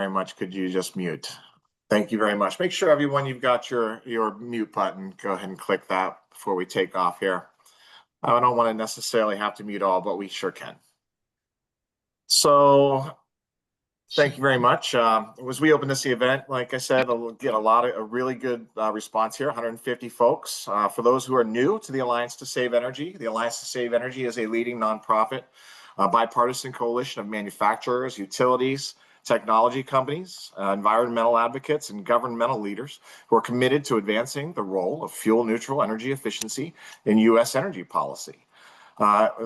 very much. Could you just mute? Thank you very much. Make sure everyone, you've got your mute button. Go ahead and click that before we take off here. I don't want to necessarily have to mute all, but we sure can. So thank you very much. As we open this event, like I said, we'll get a really good response here, 150 folks. For those who are new to the Alliance to Save Energy, the Alliance to Save Energy is a leading nonprofit, bipartisan coalition of manufacturers, utilities, technology companies, environmental advocates, and governmental leaders who are committed to advancing the role of fuel-neutral energy efficiency in U.S. energy policy.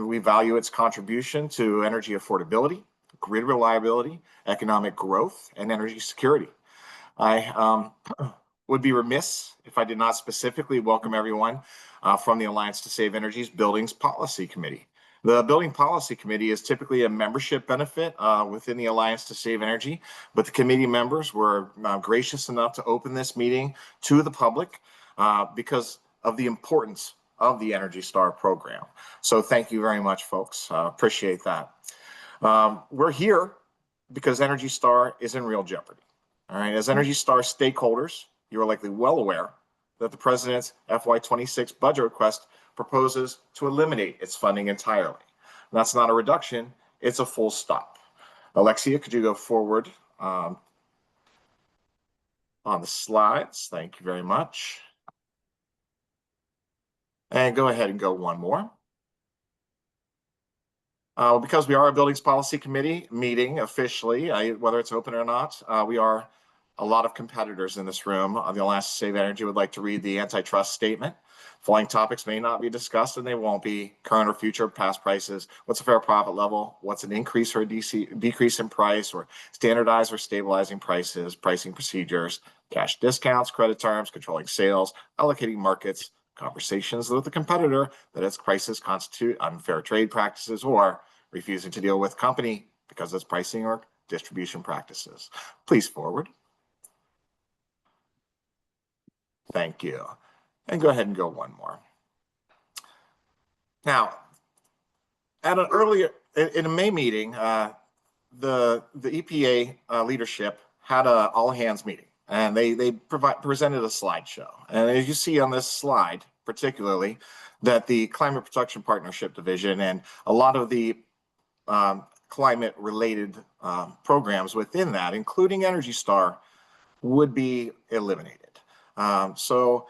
We value its contribution to energy affordability, grid reliability, economic growth, and energy security. I would be remiss if I did not specifically welcome everyone from the Alliance to Save Energy's Buildings Policy Committee. The Building Policy Committee is typically a membership benefit within the Alliance to Save Energy, but the committee members were gracious enough to open this meeting to the public because of the importance of the Energy Star program. So thank you very much, folks. Appreciate that. We're here because Energy Star is in real jeopardy. All right, as Energy Star stakeholders, you are likely well aware that the President's FY26 budget request proposes to eliminate its funding entirely. And that's not a reduction, it's a full stop. Alexia, could you go forward on the slides? Thank you very much. And go ahead and go one more. Because we are a Buildings Policy Committee meeting officially, whether it's open or not, we are a lot of competitors in this room. The Alliance to Save Energy would like to read the antitrust statement. Following topics may not be discussed, and they won't be: current or future past prices, what's a fair profit level, what's an increase or a decrease in price, or standardized or stabilizing prices, pricing procedures, cash discounts, credit terms, controlling sales, allocating markets, conversations with the competitor that its prices constitute unfair trade practices, or refusing to deal with company because of its pricing or distribution practices. Please forward. Thank you. And go ahead and go one more. Now, at an earlier, in a May meeting, the EPA leadership had an all-hands meeting, and they presented a slideshow. And as you see on this slide, particularly, that the Climate Protection Partnership Division and a lot of the climate-related programs within that, including Energy Star, would be eliminated. So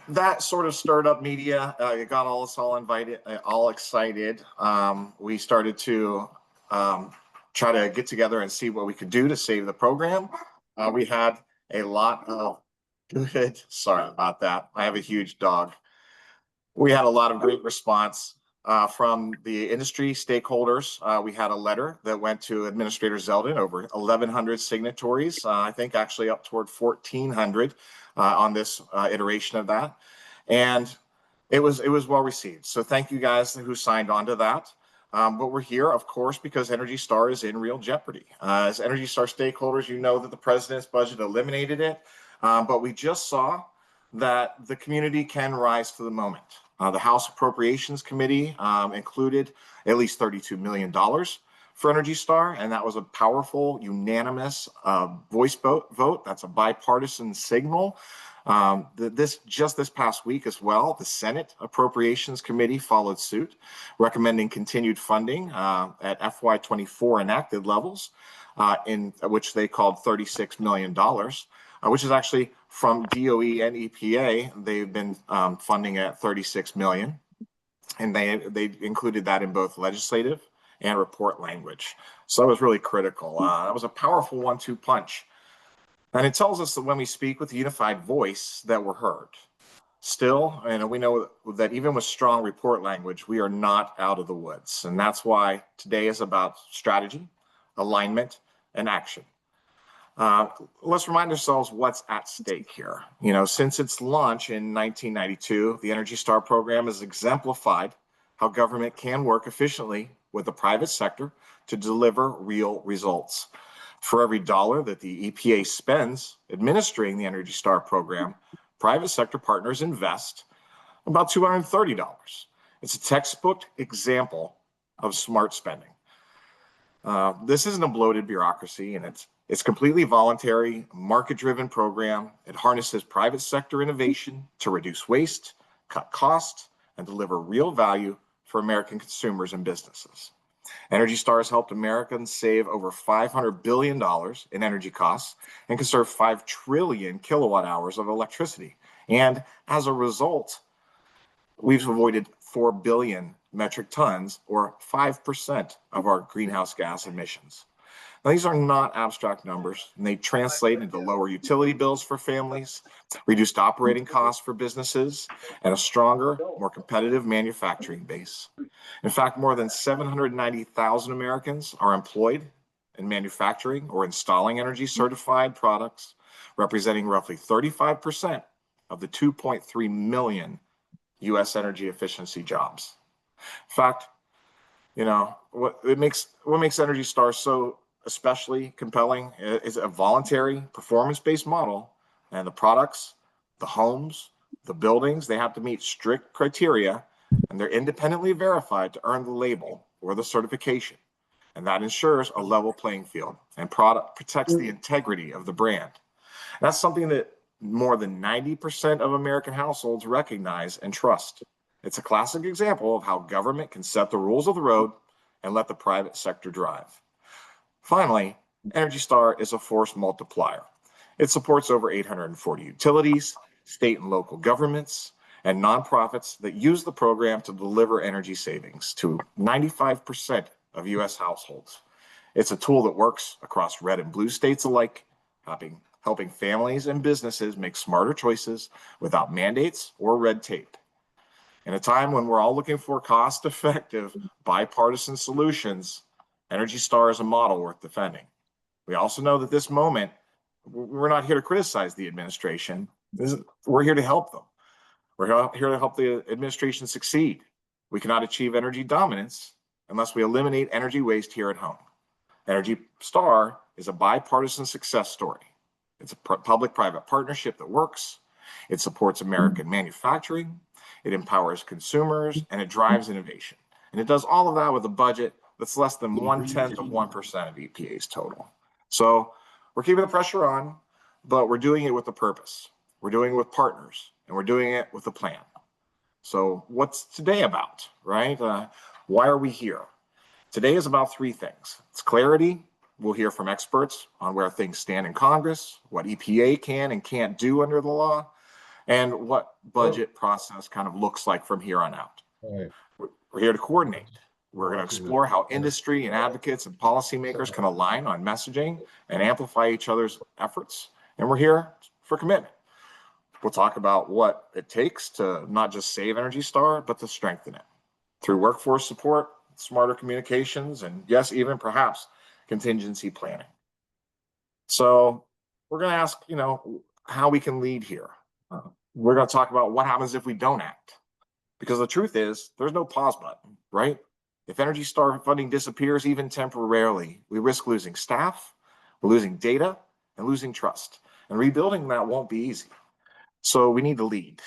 that sort of stirred up media. It got us all excited. We started to try to get together and see what we could do to save the program. We had a lot of good, sorry about that. I have a huge dog. We had a lot of great response from the industry stakeholders. We had a letter that went to Administrator Zeldin, over 1,100 signatories, I think actually up toward 1,400 on this iteration of that. And it was well received. So thank you guys who signed on to that. But we're here, of course, because Energy Star is in real jeopardy. As Energy Star stakeholders, you know that the President's budget eliminated it, but we just saw that the community can rise to the moment. The House Appropriations Committee included at least $32 million for Energy Star, and that was a powerful, unanimous voice vote. That's a bipartisan signal. Just this past week as well, the Senate Appropriations Committee followed suit, recommending continued funding at FY24 enacted levels, in which they called $36 million, which is actually from DOE and EPA. They've been funding at $36 million, and they included that in both legislative and report language. So that was really critical. That was a powerful 1-2 punch. And it tells us that when we speak with a unified voice, that we're heard. Still, and we know that even with strong report language, we are not out of the woods. And that's why today is about strategy, alignment, and action. Let's remind ourselves what's at stake here. You know, since its launch in 1992, the Energy Star program has exemplified how government can work efficiently with the private sector to deliver real results. For every dollar that the EPA spends administering the Energy Star program, private sector partners invest about $230. It's a textbook example of smart spending. This isn't a bloated bureaucracy, and It's completely voluntary, market-driven program. It harnesses private sector innovation to reduce waste, cut costs, and deliver real value for American consumers and businesses. Energy Star has helped Americans save over $500 billion in energy costs and conserve 5 trillion kilowatt hours of electricity. And as a result, we've avoided 4 billion metric tons, or 5% of our greenhouse gas emissions. Now, these are not abstract numbers, and they translate into lower utility bills for families, reduced operating costs for businesses, and a stronger, more competitive manufacturing base. In fact, more than 790,000 Americans are employed in manufacturing or installing energy certified products, representing roughly 35% of the 2.3 million U.S. energy efficiency jobs. In fact, what makes Energy Star so especially compelling is a voluntary, performance-based model, and the products, the homes, the buildings, they have to meet strict criteria, and they're independently verified to earn the label or the certification. And that ensures a level playing field and protects the integrity of the brand. And that's something that more than 90% of American households recognize and trust. It's a classic example of how government can set the rules of the road and let the private sector drive. Finally, Energy Star is a force multiplier. It supports over 840 utilities, state and local governments, and nonprofits that use the program to deliver energy savings to 95% of U.S. households. It's a tool that works across red and blue states alike, helping families and businesses make smarter choices without mandates or red tape. In a time when we're all looking for cost-effective, bipartisan solutions, Energy Star is a model worth defending. We also know that this moment, we're not here to criticize the administration. We're here to help them. We're here to help the administration succeed. We cannot achieve energy dominance unless we eliminate energy waste here at home. Energy Star is a bipartisan success story. It's a public-private partnership that works. It supports American manufacturing. It empowers consumers, and it drives innovation. And it does all of that with a budget that's less than 1/10 of 1% of EPA's total. So we're keeping the pressure on, but we're doing it with a purpose. We're doing it with partners, and we're doing it with a plan. So what's today about, right? Why are we here? Today is about 3 things. It's clarity. We'll hear from experts on where things stand in Congress, what EPA can and can't do under the law, and what budget process kind of looks like from here on out. Right. We're here to coordinate. We're going to explore how industry and advocates and policymakers can align on messaging and amplify each other's efforts. And we're here for commitment. We'll talk about what it takes to not just save Energy Star, but to strengthen it through workforce support, smarter communications, and yes, even perhaps contingency planning. So we're going to ask, how we can lead here. We're going to talk about what happens if we don't act. Because the truth is, there's no pause button, right? If Energy Star funding disappears even temporarily, we risk losing staff, we're losing data, and losing trust. And rebuilding that won't be easy. So we need to lead.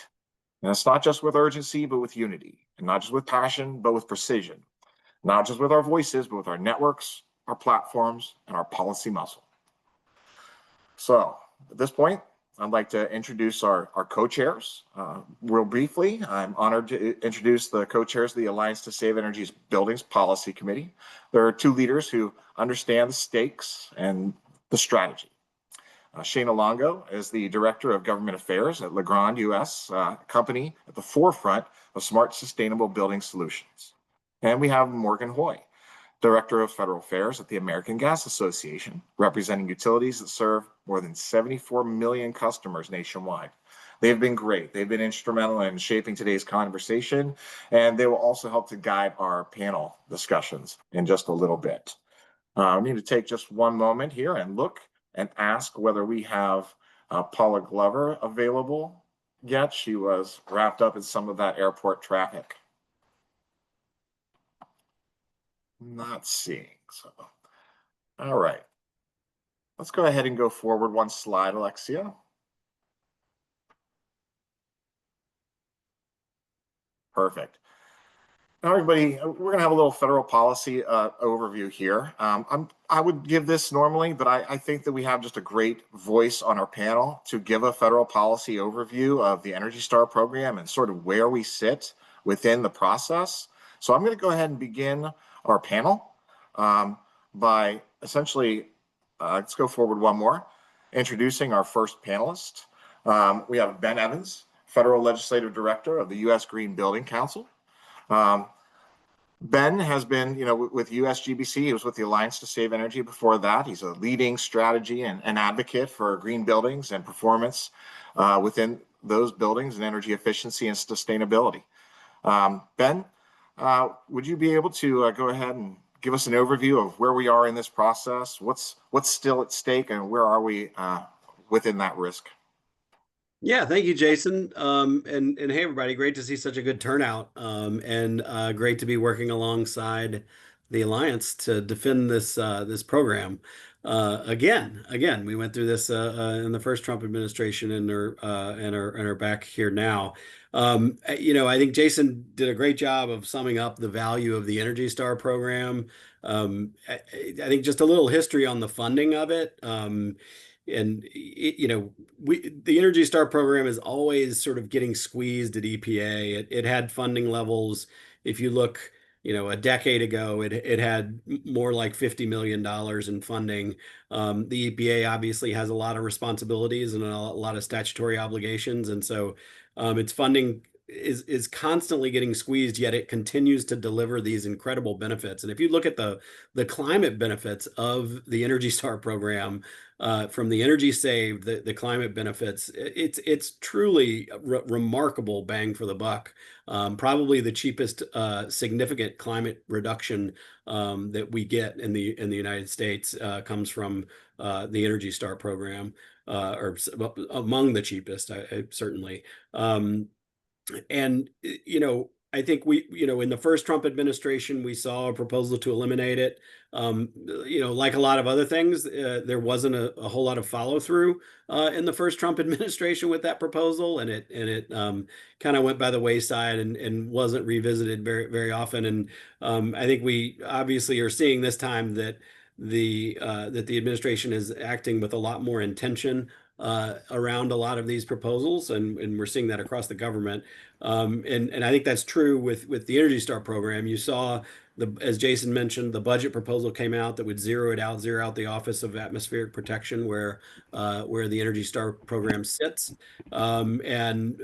And it's not just with urgency, but with unity. And not just with passion, but with precision. Not just with our voices, but with our networks, our platforms, and our policy muscle. So at this point, I'd like to introduce our co-chairs. Real briefly, I'm honored to introduce the co-chairs of the Alliance to Save Energy's Buildings Policy Committee. There are 2 leaders who understand the stakes and the strategy. Shana Longo is the Director of Government Affairs at Legrand US, a company at the forefront of smart, sustainable building solutions. And we have Morgan Hoy, Director of Federal Affairs at the American Gas Association, representing utilities that serve more than 74 million customers nationwide. They've been great. They've been instrumental in shaping today's conversation, and they will also help to guide our panel discussions in just a little bit. I need to take just one moment here and look and ask whether we have Paula Glover available yet. She was wrapped up in some of that airport traffic. Not seeing, so. All right. Let's go ahead and go forward one slide, Alexia. Perfect. Now, everybody, we're going to have a little federal policy overview here. I would give this normally, but I think that we have just a great voice on our panel to give a federal policy overview of the Energy Star program and sort of where we sit within the process. So I'm going to go ahead and begin our panel by essentially, let's go forward one more, introducing our first panelist. We have Ben Evans, Federal Legislative Director of the U.S. Green Building Council. Ben has been, with USGBC. He was with the Alliance to Save Energy before that. He's a leading strategy and advocate for green buildings and performance within those buildings and energy efficiency and sustainability. Ben, would you be able to go ahead and give us an overview of where we are in this process? What's still at stake, and where are we within that risk? Yeah, thank you, Jason. And hey, everybody, great to see such a good turnout, and great to be working alongside the Alliance to defend this program. Again, we went through this in the first Trump administration, and are back here now. I think Jason did a great job of summing up the value of the Energy Star program. I think just a little history on the funding of it. And the Energy Star program is always sort of getting squeezed at EPA. It had funding levels. If you look, a decade ago, it had more like $50 million in funding. The EPA obviously has a lot of responsibilities and a lot of statutory obligations, and so its funding is constantly getting squeezed, yet it continues to deliver these incredible benefits. And if you look at the climate benefits of the Energy Star program, from the energy saved, the climate benefits, it's truly a remarkable bang for the buck. Probably the cheapest significant climate reduction that we get in the United States comes from the Energy Star program, or among the cheapest, certainly. And I think in the first Trump administration, we saw a proposal to eliminate it. Like a lot of other things, there wasn't a whole lot of follow through in the first Trump administration with that proposal, and it kind of went by the wayside and wasn't revisited very very often. And I think we obviously are seeing this time that the administration is acting with a lot more intention around a lot of these proposals, and we're seeing that across the government. And I think that's true with the Energy Star program. You saw, as Jason mentioned, the budget proposal came out that would zero out the Office of Atmospheric Protection, where the Energy Star program sits. And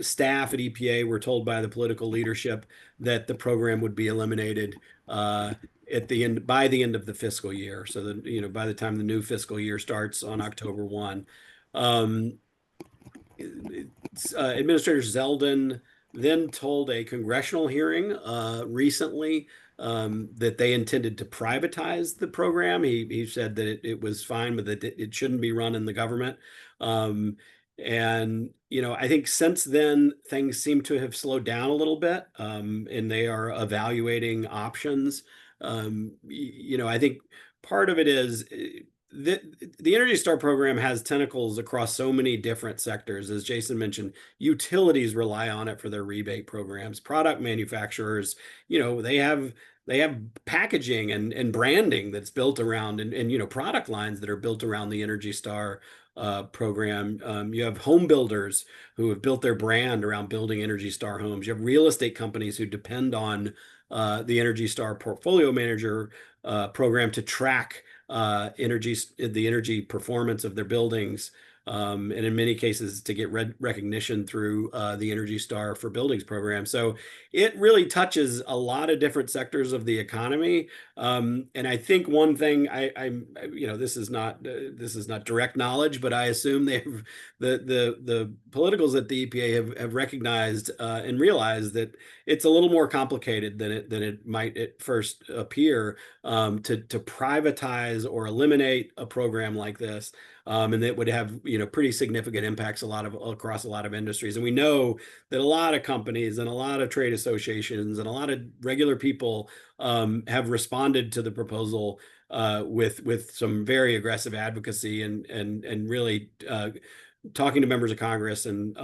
staff at EPA were told by the political leadership that the program would be eliminated by the end of the fiscal year. So that, by the time the new fiscal year starts on October 1. Administrator Zeldin then told a congressional hearing recently that they intended to privatize the program. He said that it was fine, but that it shouldn't be run in the government. And I think since then things seem to have slowed down a little bit, and they are evaluating options. I think part of it is the Energy Star program has tentacles across so many different sectors. As Jason mentioned, utilities rely on it for their rebate programs. Product manufacturers, they have packaging and branding that's built around, and product lines that are built around the Energy Star program. You have home builders who have built their brand around building Energy Star homes. You have real estate companies who depend on the Energy Star portfolio manager program to track the energy performance of their buildings, and in many cases to get recognition through the Energy Star for Buildings program. So it really touches a lot of different sectors of the economy. And I think one thing this is not direct knowledge, but I assume the politicals at the EPA have recognized and realized that it's a little more complicated than it might at first appear, to privatize or eliminate a program like this. And that would have pretty significant impacts across a lot of industries. And we know that a lot of companies and a lot of trade associations and a lot of regular people have responded to the proposal with some very aggressive advocacy and really talking to members of Congress and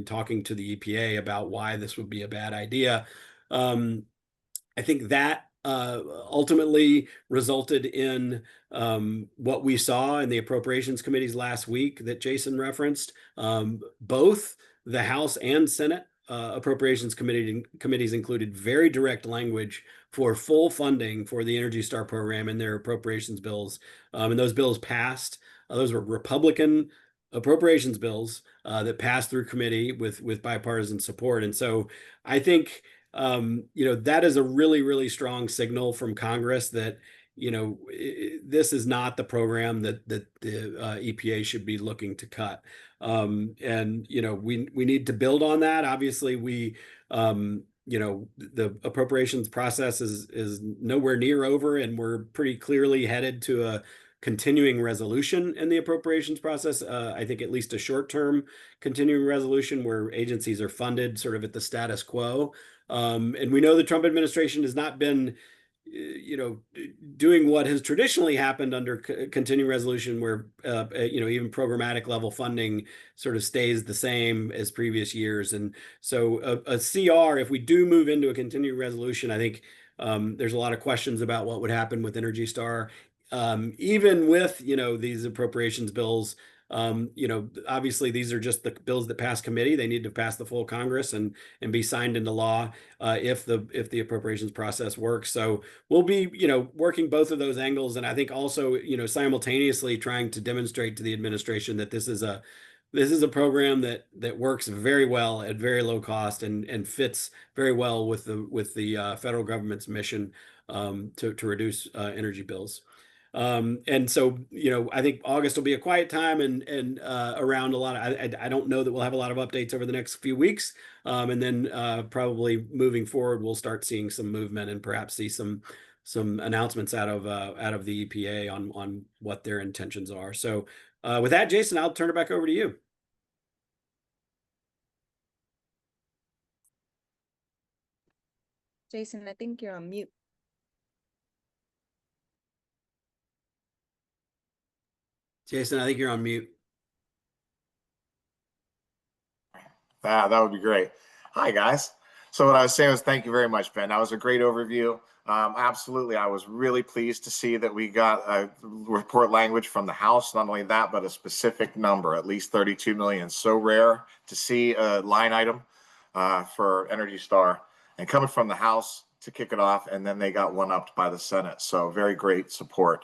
talking to the EPA about why this would be a bad idea. I think that ultimately resulted in what we saw in the appropriations committees last week that Jason referenced. Both the House and Senate appropriations committees included very direct language for full funding for the Energy Star program in their appropriations bills. And those bills passed. Those were Republican appropriations bills that passed through committee with bipartisan support. And so I think that is a really, really strong signal from Congress that, this is not the program that the EPA should be looking to cut. And we need to build on that. Obviously, the appropriations process is nowhere near over, and we're pretty clearly headed to a continuing resolution in the appropriations process. I think at least a short-term continuing resolution where agencies are funded sort of at the status quo. And we know the Trump administration has not been, doing what has traditionally happened under continuing resolution, where even programmatic level funding sort of stays the same as previous years. And so a CR, if we do move into a continuing resolution, I think there's a lot of questions about what would happen with Energy Star, even with these appropriations bills. Obviously these are just the bills that pass committee. They need to pass the full Congress and be signed into law if the appropriations process works. So we'll be working both of those angles, and I think also simultaneously trying to demonstrate to the administration that this is a program that works very well at very low cost and fits very well with the federal government's mission to reduce energy bills. And so, I think August will be a quiet time and around a lot of, I don't know that we'll have a lot of updates over the next few weeks. And then probably moving forward, we'll start seeing some movement and perhaps see some announcements out of the EPA on what their intentions are. So with that, Jason, I'll turn it back over to you. Jason, I think you're on mute. Jason, I think you're on mute. That would be great. Hi, guys. So what I was saying was thank you very much, Ben. That was a great overview. Absolutely. I was really pleased to see that we got a report language from the House. Not only that, but a specific number, at least 32 million. So rare to see a line item for Energy Star, and coming from the House to kick it off, and then they got one-upped by the Senate. So very great support.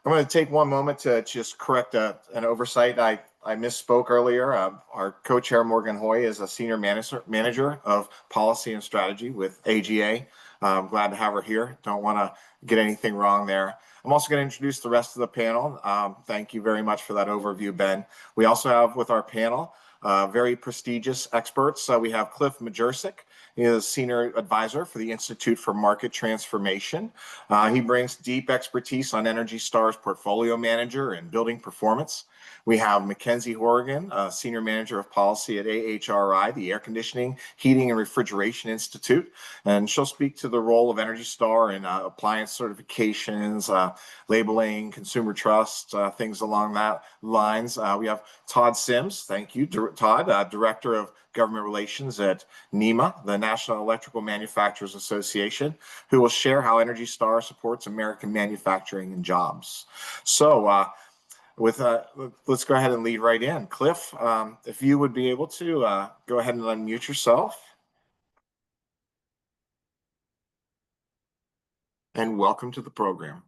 I'm going to take one moment to just correct an oversight. I misspoke earlier. Our co-chair, Morgan Hoy, is a senior manager of policy and strategy with AGA. I'm glad to have her here. Don't want to get anything wrong there. I'm also going to introduce the rest of the panel. Thank you very much for that overview, Ben. We also have with our panel very prestigious experts. So we have Cliff Majercik. He is Senior Advisor for the Institute for Market Transformation. He brings deep expertise on Energy Star's portfolio manager and building performance. We have Mackenzie Horrigan, Senior Manager of Policy at AHRI, the Air Conditioning, Heating, and Refrigeration Institute. And she'll speak to the role of Energy Star in appliance certifications, labeling, consumer trust, things along that lines. We have Todd Sims. Thank you, Todd, Director of Government Relations at NEMA, the National Electrical Manufacturers Association, who will share how Energy Star supports American manufacturing and jobs. So let's go ahead and lead right in. Cliff, if you would be able to go ahead and unmute yourself. And welcome to the program.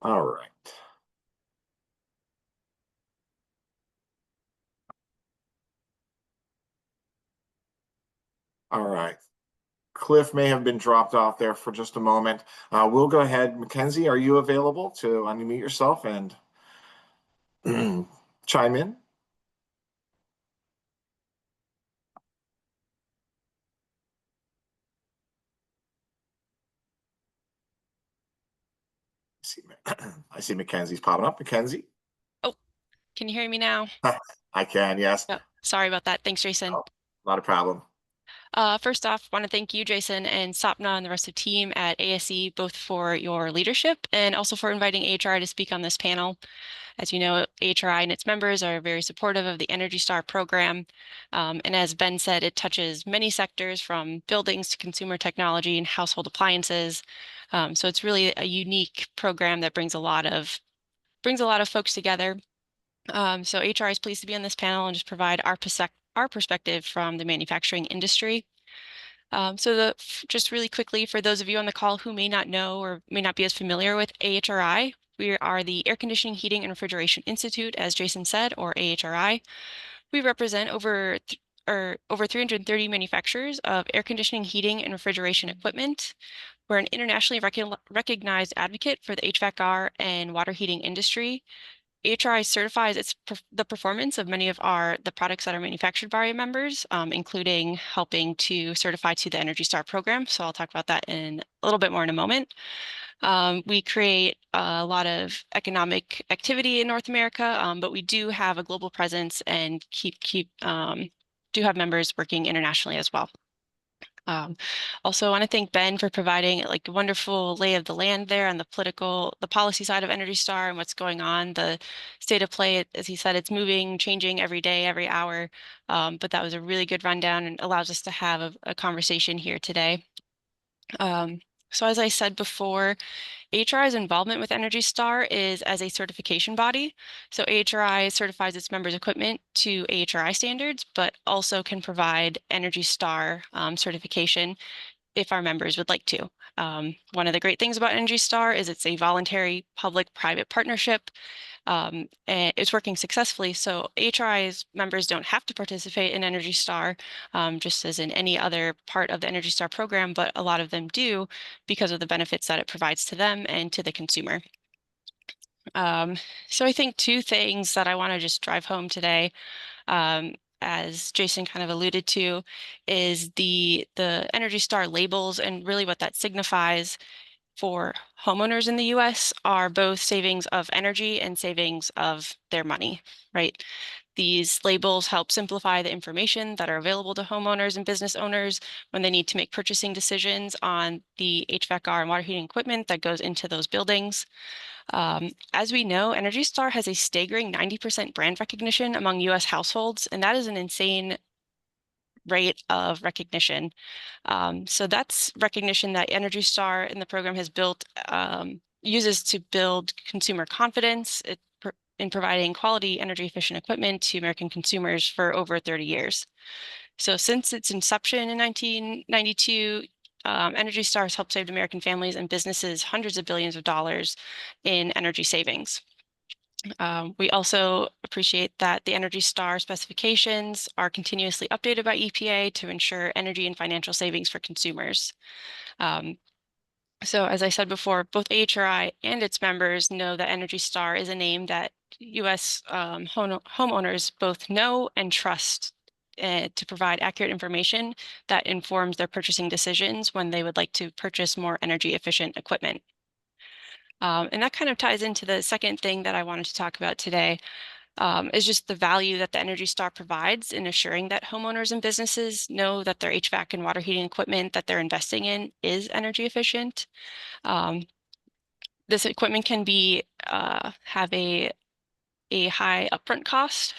All right. All right. Cliff may have been dropped off there for just a moment. We'll go ahead. Mackenzie, are you available to unmute yourself and chime in? I see Mackenzie's popping up. Mackenzie? Oh, can you hear me now? I can, yes. Oh, sorry about that. Thanks, Jason. Oh, not a problem. First off, want to thank you, Jason, and Sapna and the rest of the team at ASE, both for your leadership and also for inviting AHRI to speak on this panel. As you know, AHRI and its members are very supportive of the Energy Star program. And as Ben said, it touches many sectors from buildings to consumer technology and household appliances. So it's really a unique program that brings a lot of folks together. So AHRI is pleased to be on this panel and just provide our perspective from the manufacturing industry. Just really quickly, for those of you on the call who may not know or may not be as familiar with AHRI, we are the Air Conditioning, Heating, and Refrigeration Institute, as Jason said, or AHRI. We represent over 330 manufacturers of air conditioning, heating, and refrigeration equipment. We're an internationally recognized advocate for the HVAC/R and water heating industry. AHRI certifies the performance of many of the products that are manufactured by our members, including helping to certify to the Energy Star program. So I'll talk about that in a little bit more in a moment. We create a lot of economic activity in North America, but we do have a global presence and do have members working internationally as well. Also, I want to thank Ben for providing like a wonderful lay of the land there on the policy side of Energy Star and what's going on. The state of play, as he said, it's moving, changing every day, every hour. But that was a really good rundown and allows us to have a conversation here today. So as I said before, AHRI's involvement with Energy Star is as a certification body. So AHRI certifies its members' equipment to AHRI standards, but also can provide Energy Star certification if our members would like to. One of the great things about Energy Star is it's a voluntary public-private partnership. And it's working successfully. So AHRI's members don't have to participate in Energy Star, just as in any other part of the Energy Star program, but a lot of them do because of the benefits that it provides to them and to the consumer. So I think two things that I want to just drive home today, as Jason kind of alluded to, is the Energy Star labels and really what that signifies for homeowners in the US are both savings of energy and savings of their money, right? These labels help simplify the information that are available to homeowners and business owners when they need to make purchasing decisions on the HVAC/R and water heating equipment that goes into those buildings. As we know, Energy Star has a staggering 90% brand recognition among US households, and that is an insane rate of recognition. So that's recognition that Energy Star in the program has uses to build consumer confidence in providing quality energy efficient equipment to American consumers for over 30 years. So since its inception in 1992, Energy Star has helped save American families and businesses hundreds of billions of dollars in energy savings. We also appreciate that the Energy Star specifications are continuously updated by EPA to ensure energy and financial savings for consumers. So as I said before, both AHRI and its members know that Energy Star is a name that US homeowners both know and trust to provide accurate information that informs their purchasing decisions when they would like to purchase more energy efficient equipment. And that kind of ties into the second thing that I wanted to talk about today, is just the value that the Energy Star provides in assuring that homeowners and businesses know that their HVAC and water heating equipment that they're investing in is energy efficient. This equipment can have a high upfront cost,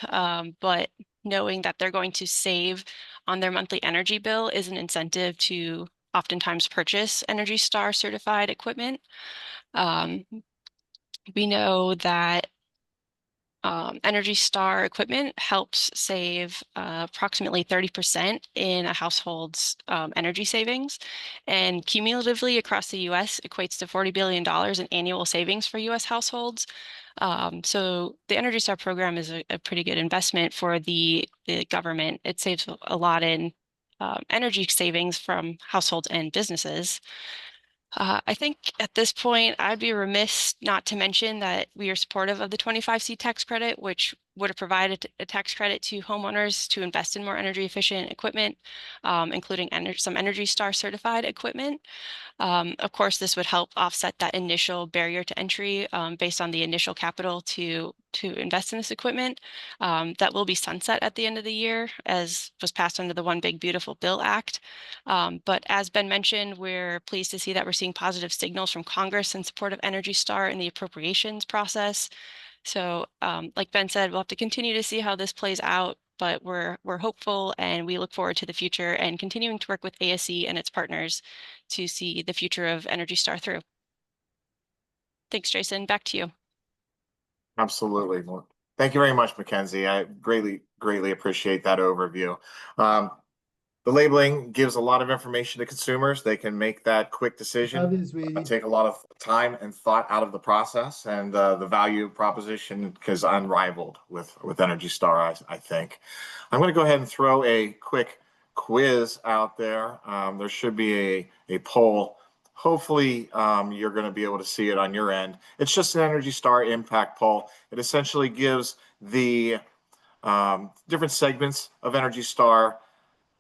but knowing that they're going to save on their monthly energy bill is an incentive to oftentimes purchase Energy Star certified equipment. We know that Energy Star equipment helps save approximately 30% in a household's energy savings, and cumulatively across the US equates to $40 billion in annual savings for US households. So the Energy Star program is a pretty good investment for the government. It saves a lot in energy savings from households and businesses. I think at this point, I'd be remiss not to mention that we are supportive of the 25C tax credit, which would have provided a tax credit to homeowners to invest in more energy efficient equipment, including some Energy Star certified equipment. Of course, this would help offset that initial barrier to entry based on the initial capital to invest in this equipment. That will be sunset at the end of the year, as was passed under the One Big Beautiful Bill Act. But as Ben mentioned, we're pleased to see that we're seeing positive signals from Congress in support of Energy Star in the appropriations process. So like Ben said, we'll have to continue to see how this plays out, but we're hopeful and we look forward to the future and continuing to work with ASE and its partners to see the future of Energy Star through. Thanks, Jason. Back to you. Absolutely. Well, thank you very much, Mackenzie. I greatly appreciate that overview. The labeling gives a lot of information to consumers. They can make that quick decision, take a lot of time and thought out of the process, and the value proposition is unrivaled with Energy Star, I think. I'm going to go ahead and throw a quick quiz out there. There should be a poll. Hopefully, you're going to be able to see it on your end. It's just an Energy Star impact poll. It essentially gives the different segments of Energy Star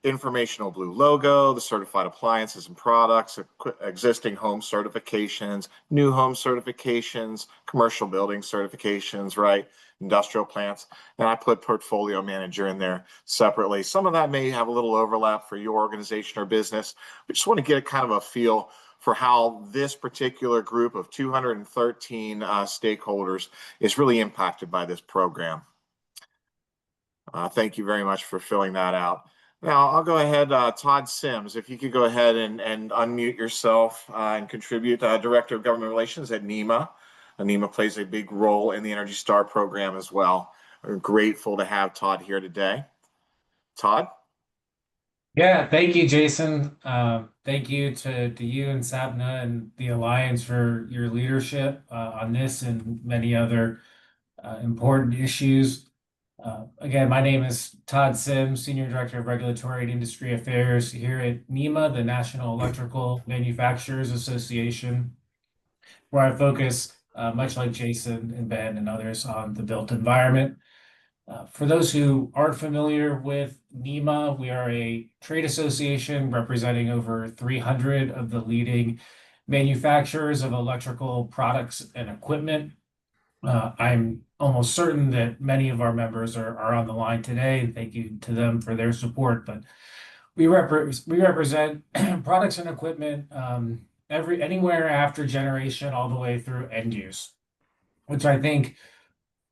informational blue logo, the certified appliances and products, existing home certifications, new home certifications, commercial building certifications, right? Industrial plants. And I put portfolio manager in there separately. Some of that may have a little overlap for your organization or business. We just want to get a kind of a feel for how this particular group of 213 stakeholders is really impacted by this program. Thank you very much for filling that out. Now, I'll go ahead, Todd Sims, if you could go ahead and unmute yourself and contribute, Director of Government Relations at NEMA. NEMA plays a big role in the Energy Star program as well. We're grateful to have Todd here today. Todd? Yeah, thank you, Jason. Thank you to you and Sapna and the Alliance for your leadership on this and many other important issues. Again, my name is Todd Sims, Senior Director of Regulatory and Industry Affairs here at NEMA, the National Electrical Manufacturers Association, where I focus, much like Jason and Ben and others, on the built environment. For those who aren't familiar with NEMA, we are a trade association representing over 300 of the leading manufacturers of electrical products and equipment. I'm almost certain that many of our members are on the line today, and thank you to them for their support. But we represent products and equipment anywhere after generation all the way through end use, which I think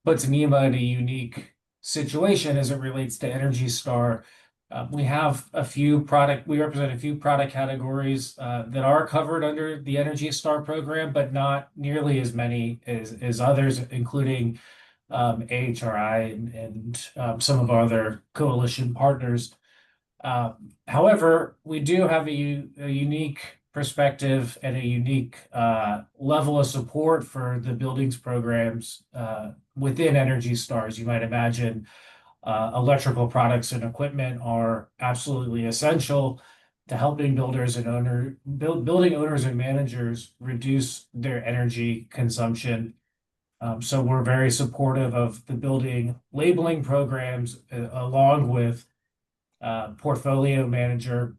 puts NEMA in a unique situation as it relates to Energy Star. We represent a few product categories that are covered under the Energy Star program, but not nearly as many as others, including AHRI and some of our other coalition partners. However, we do have a unique perspective and a unique level of support for the buildings programs within Energy Star. As you might imagine, electrical products and equipment are absolutely essential to helping building owners and managers reduce their energy consumption. So we're very supportive of the building labeling programs along with portfolio manager.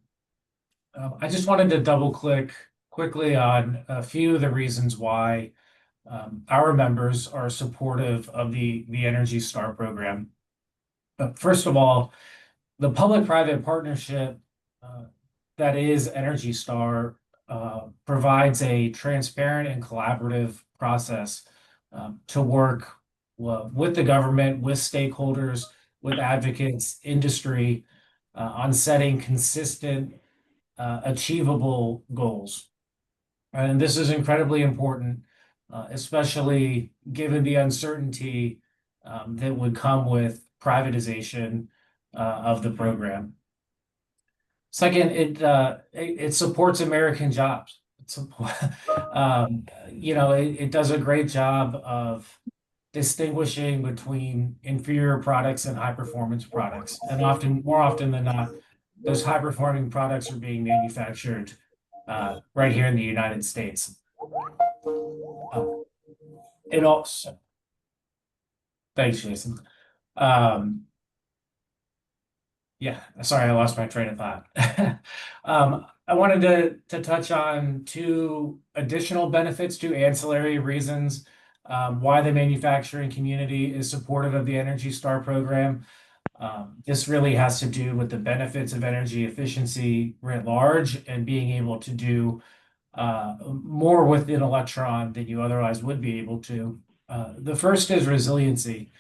I just wanted to double click quickly on a few of the reasons why our members are supportive of the Energy Star program. First of all, the public-private partnership that is Energy Star provides a transparent and collaborative process to work with the government, with stakeholders, with advocates, industry, on setting consistent, achievable goals. And this is incredibly important, especially given the uncertainty that would come with privatization of the program. Second, it supports American jobs. It does a great job of distinguishing between inferior products and high-performance products, and more often than not, those high-performing products are being manufactured right here in the United States. Thanks, Jason. Yeah, sorry, I lost my train of thought. I wanted to touch on two additional benefits, two ancillary reasons why the manufacturing community is supportive of the Energy Star program. This really has to do with the benefits of energy efficiency writ large and being able to do more with an electron than you otherwise would be able to. The first is resiliency.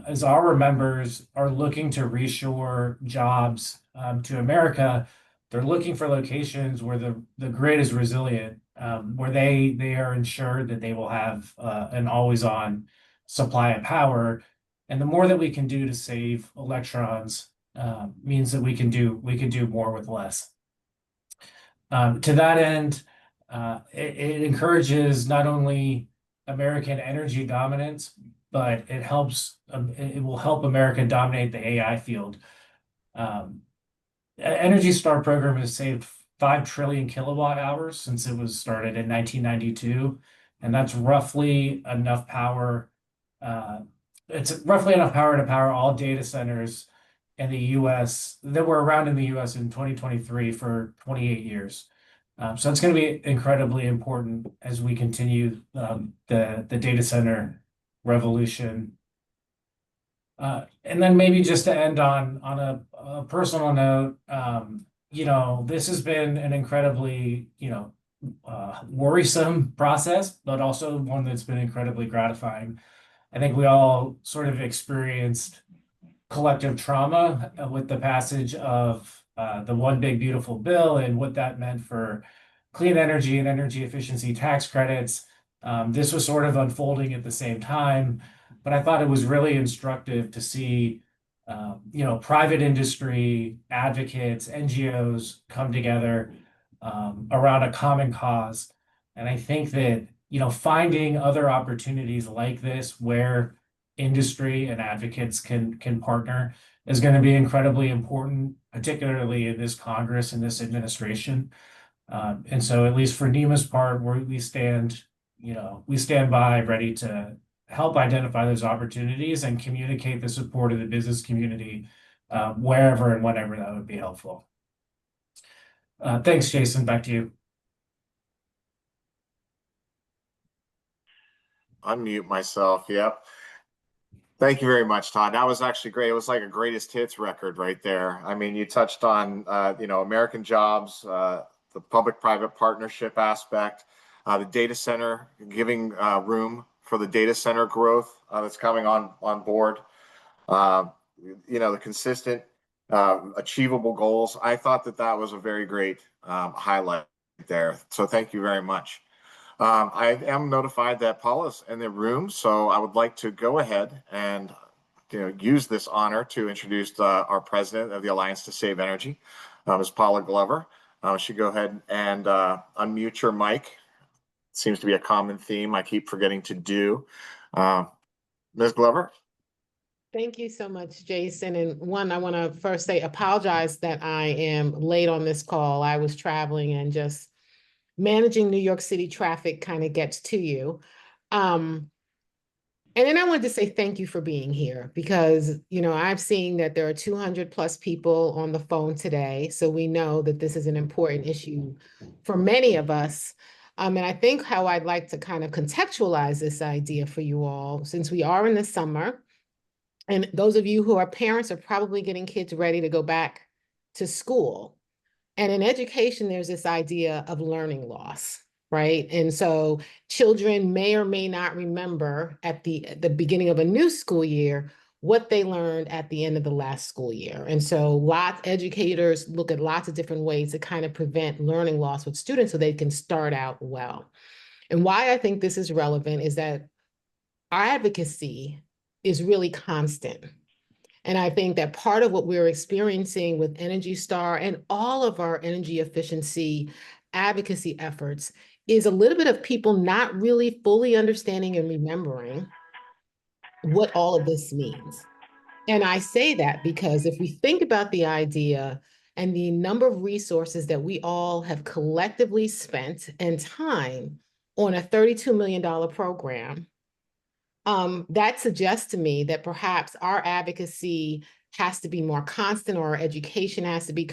As our members are looking to reshore jobs to America, they're looking for locations where the grid is resilient, where they are ensured that they will have an always-on supply of power. And the more that we can do to save electrons means that we can do more with less. To that end, it encourages not only American energy dominance, but it will help America dominate the AI field. Energy Star program has saved 5 trillion kilowatt hours since it was started in 1992, and that's roughly enough power. It's roughly enough power to power all data centers in the U.S. that were around in the U.S. in 2023 for 28 years. So it's going to be incredibly important as we continue the data center revolution. And then maybe just to end on a personal note, this has been an incredibly, worrisome process, but also one that's been incredibly gratifying. I think we all sort of experienced collective trauma with the passage of the One Big Beautiful Bill and what that meant for clean energy and energy efficiency tax credits. This was sort of unfolding at the same time, but I thought it was really instructive to see, private industry, advocates, NGOs come together around a common cause. And I think that, finding other opportunities like this where industry and advocates can partner is going to be incredibly important, particularly in this Congress and this administration. And so at least for NEMA's part, we stand by ready to help identify those opportunities and communicate the support of the business community wherever and whenever that would be helpful. Thanks, Jason. Back to you. Unmute myself. Yep. Thank you very much, Todd. That was actually great. It was like a greatest hits record right there. I mean, you touched on, American jobs, the public-private partnership aspect, the data center, giving room for the data center growth that's coming on board, the consistent, achievable goals. I thought that was a very great highlight there. So thank you very much. I am notified that Paula's in the room, so I would like to go ahead and use this honor to introduce our president of the Alliance to Save Energy, Ms. Paula Glover. Should go ahead and unmute your mic. Seems to be a common theme I keep forgetting to do. Ms. Glover. Thank you so much, Jason. And one, I want to first apologize that I am late on this call. I was traveling and just managing New York City traffic kind of gets to you. And then I wanted to say thank you for being here because, I've seen that there are 200 plus people on the phone today. So we know that this is an important issue for many of us. And I think how I'd like to kind of contextualize this idea for you all, since we are in the summer, and those of you who are parents are probably getting kids ready to go back to school. And in education, there's this idea of learning loss, right? And so children may or may not remember at the beginning of a new school year what they learned at the end of the last school year. And so educators look at lots of different ways to kind of prevent learning loss with students so they can start out well. And why I think this is relevant is that our advocacy is really constant. And I think that part of what we're experiencing with Energy Star and all of our energy efficiency advocacy efforts is a little bit of people not really fully understanding and remembering what all of this means. And I say that because if we think about the idea and the number of resources that we all have collectively spent and time on a $32 million program, that suggests to me that perhaps our advocacy has to be more constant, or our education has to be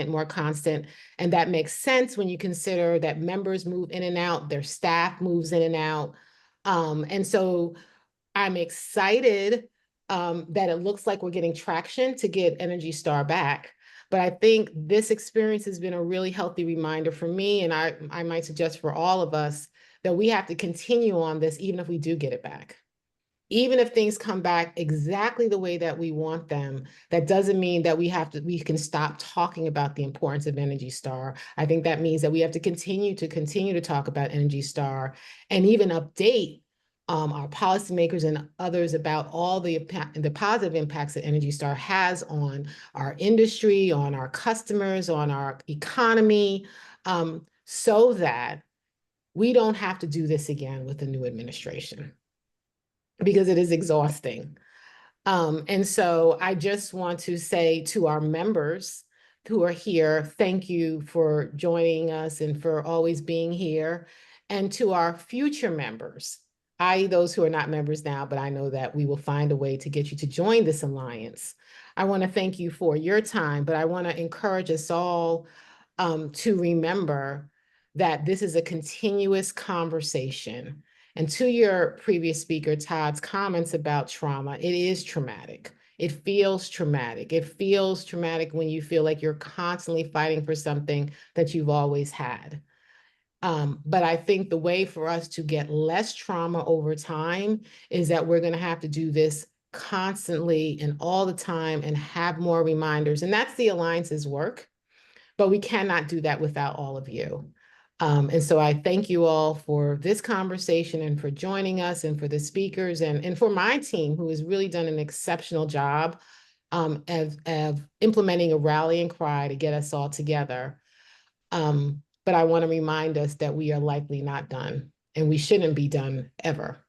more constant. And that makes sense when you consider that members move in and out, their staff moves in and out. And so I'm excited that it looks like we're getting traction to get Energy Star back. But I think this experience has been a really healthy reminder for me, and I might suggest for all of us, that we have to continue on this even if we do get it back. Even if things come back exactly the way that we want them, that doesn't mean that we can stop talking about the importance of Energy Star. I think that means that we have to continue to talk about Energy Star, and even update our policymakers and others about all the positive impacts that Energy Star has on our industry, on our customers, on our economy, so that we don't have to do this again with the new administration, because it is exhausting. And so I just want to say to our members who are here, thank you for joining us and for always being here. And to our future members, i.e. those who are not members now, but I know that we will find a way to get you to join this alliance. I want to thank you for your time, but I want to encourage us all to remember that this is a continuous conversation. And to your previous speaker, Todd's comments about trauma, it is traumatic. It feels traumatic. It feels traumatic when you feel like you're constantly fighting for something that you've always had. But I think the way for us to get less trauma over time is that we're going to have to do this constantly and all the time and have more reminders. And that's the Alliance's work. But we cannot do that without all of you. And so I thank you all for this conversation and for joining us, and for the speakers, and for my team, who has really done an exceptional job of implementing a rallying cry to get us all together. But I want to remind us that we are likely not done, and we shouldn't be done ever.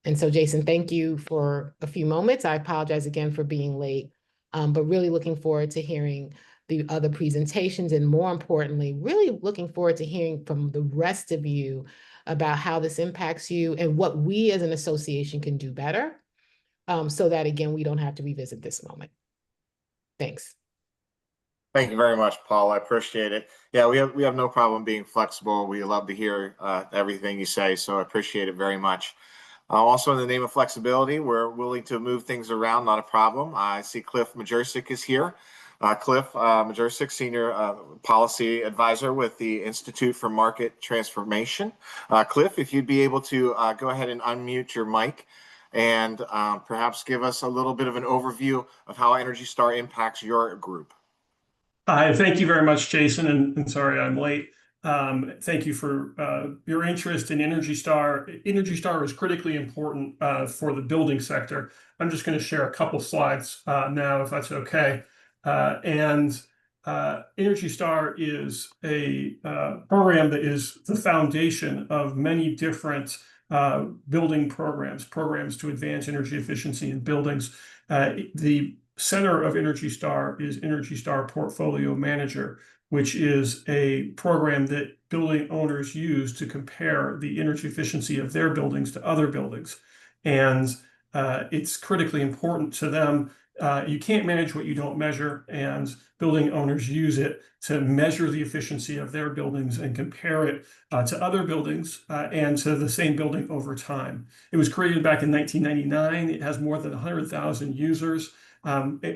And so, Jason, thank you for a few moments. I apologize again for being late, but really looking forward to hearing the other presentations, and more importantly, really looking forward to hearing from the rest of you about how this impacts you and what we as an association can do better, so that, again, we don't have to revisit this moment. Thanks. Thank you very much, Paul. I appreciate it. Yeah, we have no problem being flexible. We love to hear everything you say, so I appreciate it very much. Also, in the name of flexibility, we're willing to move things around, not a problem. I see Cliff Majercik is here. Cliff Majercik, Senior Policy Advisor with the Institute for Market Transformation. Cliff, if you'd be able to go ahead and unmute your mic and perhaps give us a little bit of an overview of how Energy Star impacts your group. Hi, thank you very much, Jason, and sorry I'm late. Thank you for your interest in Energy Star. Energy Star is critically important for the building sector. I'm just going to share a couple slides now, if that's okay. Energy Star is a program that is the foundation of many different building programs to advance energy efficiency in buildings. The center of Energy Star is Energy Star Portfolio Manager, which is a program that building owners use to compare the energy efficiency of their buildings to other buildings. And it's critically important to them. You can't manage what you don't measure, and building owners use it to measure the efficiency of their buildings and compare it to other buildings and to the same building over time. It was created back in 1999. It has more than 100,000 users.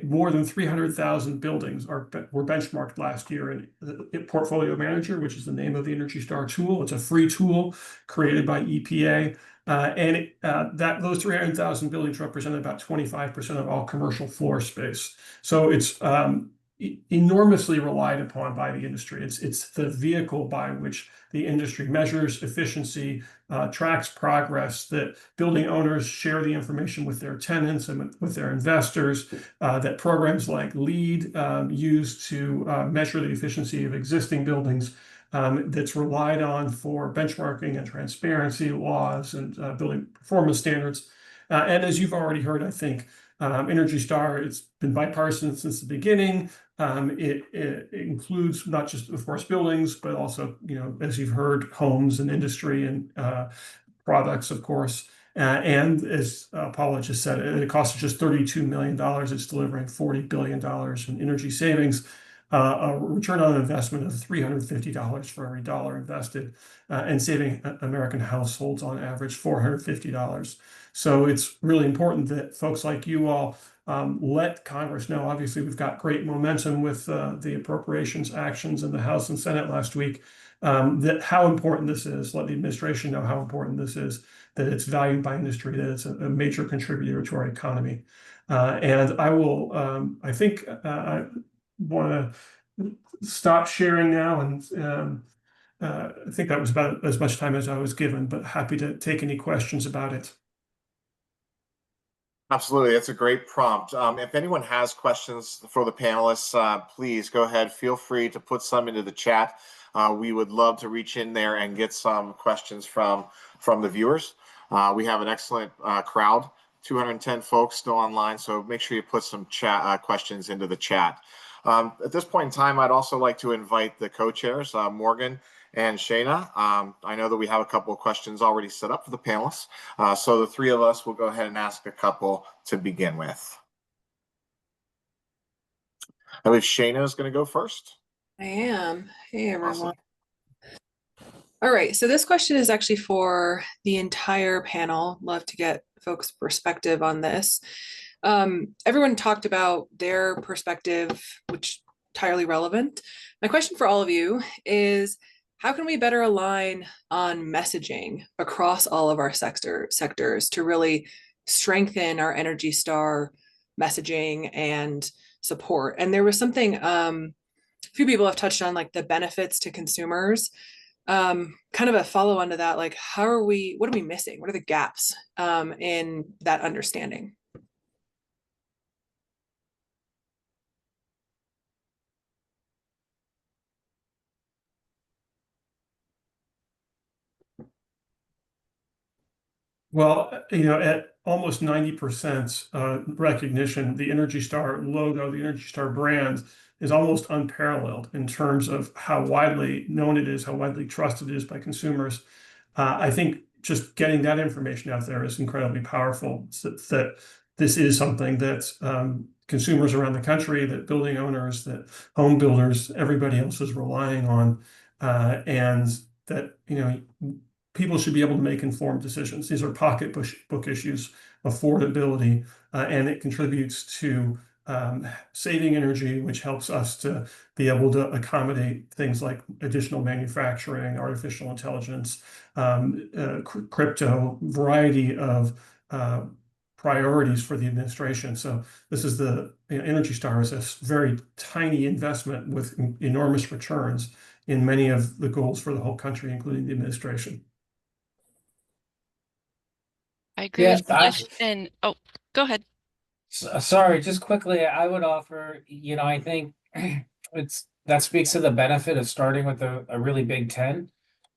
More than 300,000 buildings were benchmarked last year in Portfolio Manager, which is the name of the Energy Star tool. It's a free tool created by EPA. Those 300,000 buildings represent about 25% of all commercial floor space. So it's enormously relied upon by the industry. It's the vehicle by which the industry measures efficiency, tracks progress, that building owners share the information with their tenants and with their investors, that programs like LEED use to measure the efficiency of existing buildings, that's relied on for benchmarking and transparency laws and building performance standards. And as you've already heard, I think, Energy Star, it's been bipartisan since the beginning. It includes not just, of course, buildings, but also, as you've heard, homes and industry and products, of course. And as Paula just said, it costs just $32 million. It's delivering $40 billion in energy savings, a return on investment of $350 for every dollar invested, and saving American households on average $450. So it's really important that folks like you all let Congress know. Obviously, we've got great momentum with the appropriations actions in the House and Senate last week, that how important this is. Let the administration know how important this is, that it's valued by industry, that it's a major contributor to our economy. And I will, I think I want to stop sharing now, and I think that was about as much time as I was given, but happy to take any questions about it. Absolutely, that's a great prompt. If anyone has questions for the panelists, please go ahead. Feel free to put some into the chat. We would love to reach in there and get some questions from the viewers. We have an excellent crowd, 210 folks still online, so make sure you put some chat questions into the chat. At this point in time, I'd also like to invite the co-chairs, Morgan and Shayna. I know that we have a couple of questions already set up for the panelists, so the three of us will go ahead and ask a couple to begin with. I believe Shayna is going to go first. I am. Hey, everyone. Awesome. All right, so this question is actually for the entire panel. Love to get folks' perspective on this. Everyone talked about their perspective, which entirely relevant. My question for all of you is, how can we better align on messaging across all of our sectors to really strengthen our Energy Star messaging and support? And there was something a few people have touched on, like the benefits to consumers. Kind of a follow-on to that, like what are we missing? What are the gaps in that understanding? Well, at almost 90% recognition, the Energy Star logo, the Energy Star brand is almost unparalleled in terms of how widely known it is, how widely trusted it is by consumers. I think just getting that information out there is incredibly powerful, so that this is something that consumers around the country, that building owners, that home builders, everybody else is relying on, and that, people should be able to make informed decisions. These are pocketbook issues, affordability, and it contributes to saving energy, which helps us to be able to accommodate things like additional manufacturing, artificial intelligence, crypto, variety of priorities for the administration. So this is Energy Star is a very tiny investment with enormous returns in many of the goals for the whole country, including the administration. I agree Yeah, with Cliff, and oh, go ahead. Sorry, just quickly, I would offer, I think that speaks to the benefit of starting with a really big tent.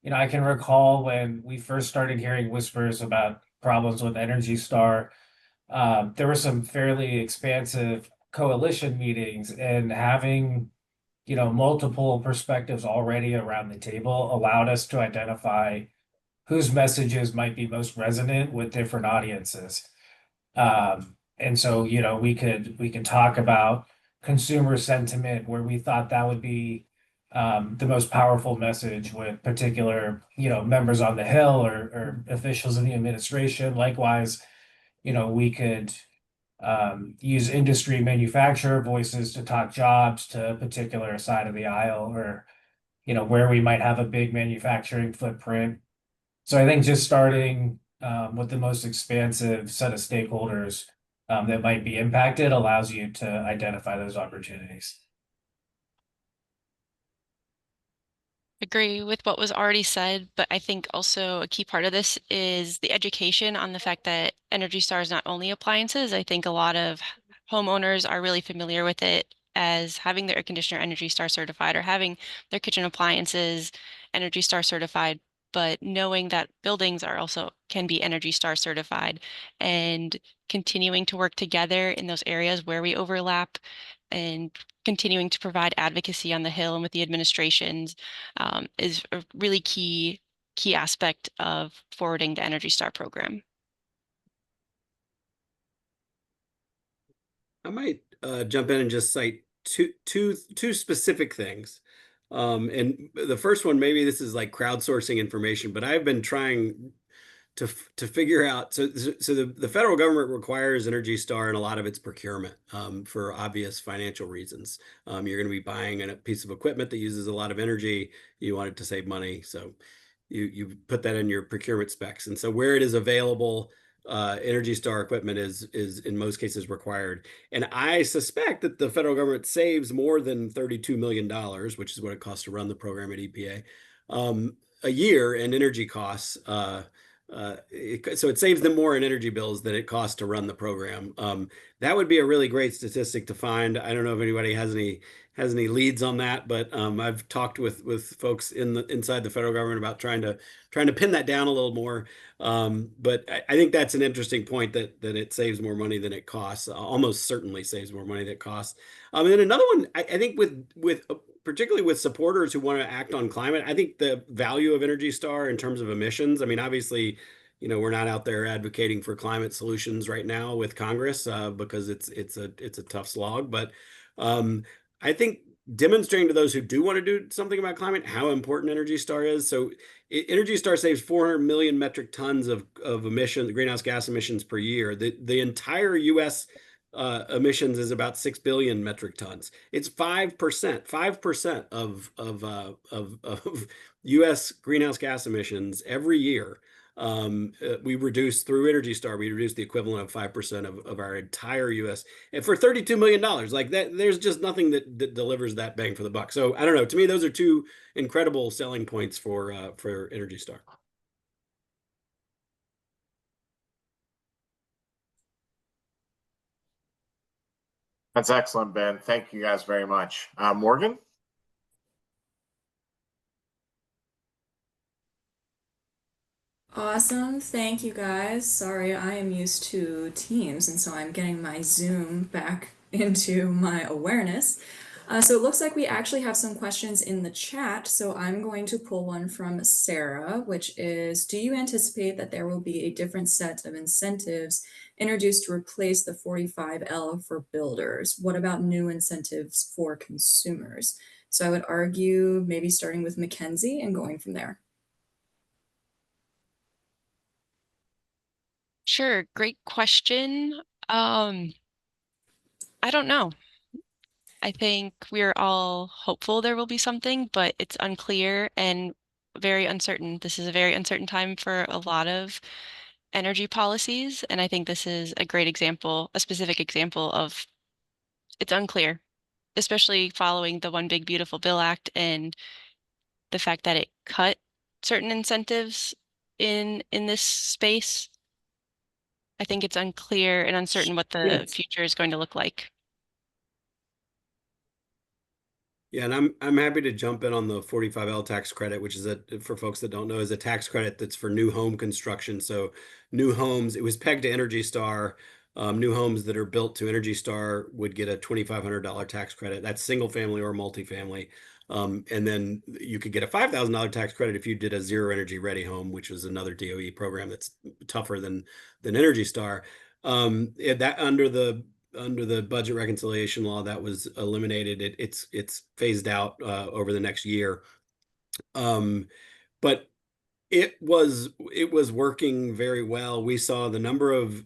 I can recall when we first started hearing whispers about problems with Energy Star, there were some fairly expansive coalition meetings, and having, multiple perspectives already around the table allowed us to identify whose messages might be most resonant with different audiences. And so, we could talk about consumer sentiment, where we thought that would be the most powerful message with particular, members on the Hill or officials in the administration. Likewise, we could use industry manufacturer voices to talk jobs to a particular side of the aisle, or, where we might have a big manufacturing footprint. So I think just starting with the most expansive set of stakeholders that might be impacted allows you to identify those opportunities. Agree with what was already said, but I think also a key part of this is the education on the fact that Energy Star is not only appliances. I think a lot of homeowners are really familiar with it as having their air conditioner Energy Star certified, or having their kitchen appliances Energy Star certified, but knowing that buildings can be Energy Star certified, and continuing to work together in those areas where we overlap, and continuing to provide advocacy on the Hill and with the administrations is a really key aspect of forwarding the Energy Star program. I might jump in and just cite two specific things. And the first one, maybe this is like crowdsourcing information, but I've been trying to figure out. So the federal government requires Energy Star in a lot of its procurement for obvious financial reasons. You're going to be buying a piece of equipment that uses a lot of energy. You want it to save money, so you put that in your procurement specs. And so where it is available, Energy Star equipment is in most cases required. And I suspect that the federal government saves more than $32 million, which is what it costs to run the program at EPA, a year in energy costs. So it saves them more in energy bills than it costs to run the program. That would be a really great statistic to find. I don't know if anybody has any leads on that, but I've talked with folks inside the federal government about trying to pin that down a little more. But I think that's an interesting point that it saves more money than it costs. Almost certainly saves more money than it costs. And then another one, I think with particularly with supporters who want to act on climate, I think the value of Energy Star in terms of emissions. I mean, obviously, we're not out there advocating for climate solutions right now with Congress because it's a tough slog. But I think demonstrating to those who do want to do something about climate how important Energy Star is. So Energy Star saves 400 million metric tons of emissions, greenhouse gas emissions per year. The entire U.S. Emissions is about 6 billion metric tons. It's 5% of U.S. greenhouse gas emissions every year. We reduce through Energy Star. We reduce the equivalent of 5% of our entire U.S. and for $32 million. Like that, there's just nothing that delivers that bang for the buck. So I don't know. To me, those are two incredible selling points for Energy Star. That's excellent, Ben. Thank you guys very much. Morgan? Awesome. Thank you guys. Sorry, I am used to Teams, and so I'm getting my Zoom back into my awareness. So it looks like we actually have some questions in the chat. So I'm going to pull one from Sarah, which is, do you anticipate that there will be a different set of incentives introduced to replace the 45L for builders? What about new incentives for consumers? So I would argue maybe starting with Mackenzie and going from there. Sure, great question. I don't know. I think we're all hopeful there will be something, but it's unclear and very uncertain. This is a very uncertain time for a lot of energy policies, and I think this is a great example, a specific example of it's unclear, especially following the One Big Beautiful Bill Act and the fact that it cut certain incentives in this space. I think it's unclear and uncertain what the future is going to look like. Yeah, and I'm happy to jump in on the 45L tax credit, which is for folks that don't know, is a tax credit that's for new home construction. So new homes, it was pegged to Energy Star. New homes that are built to Energy Star would get a $2,500 tax credit. That's single family or multifamily. And then you could get a $5,000 tax credit if you did a zero energy ready home, which is another DOE program that's tougher than Energy Star. That under the budget reconciliation law that was eliminated. It's phased out over the next year. But it was working very well. We saw the number of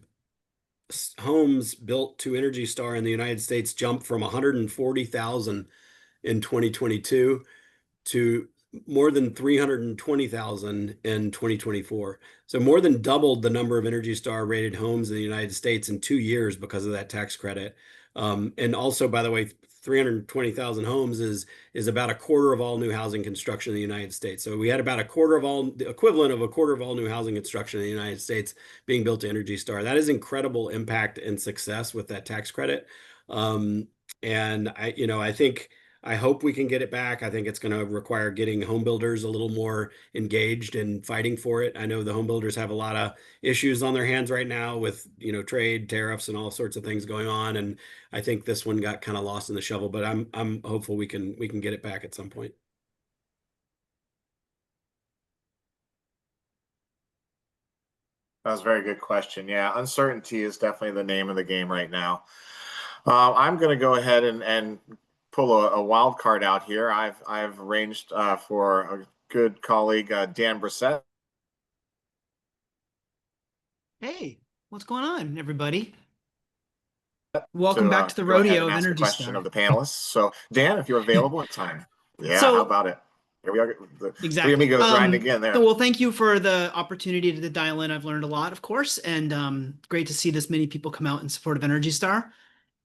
homes built to Energy Star in the United States jump from 140,000 in 2022 to more than 320,000 in 2024. So more than doubled the number of Energy Star rated homes in the United States in 2 years because of that tax credit. And also, by the way, 320,000 homes is about a quarter of all new housing construction in the United States. So we had about the equivalent of a quarter of all new housing construction in the United States being built to Energy Star. That is incredible impact and success with that tax credit. And I hope we can get it back. I think it's going to require getting home builders a little more engaged in fighting for it. I know the home builders have a lot of issues on their hands right now with, trade, tariffs, and all sorts of things going on. And I think this one got kind of lost in the shovel, but I'm hopeful we can get it back at some point. That was a very good question. Yeah, uncertainty is definitely the name of the game right now. I'm going to go ahead and pull a wild card out here. I've arranged for a good colleague, Dan Brissett. Hey, what's going on, everybody? Welcome back to the go ahead rodeo and of ask a Energy question Star. of the panelists. So, Dan, if you're available at time. Yeah, So- how about it? Here we are. The Exactly. three amigos riding again there. Well, thank you for the opportunity to dial in. I've learned a lot, of course, and great to see this many people come out in support of Energy Star.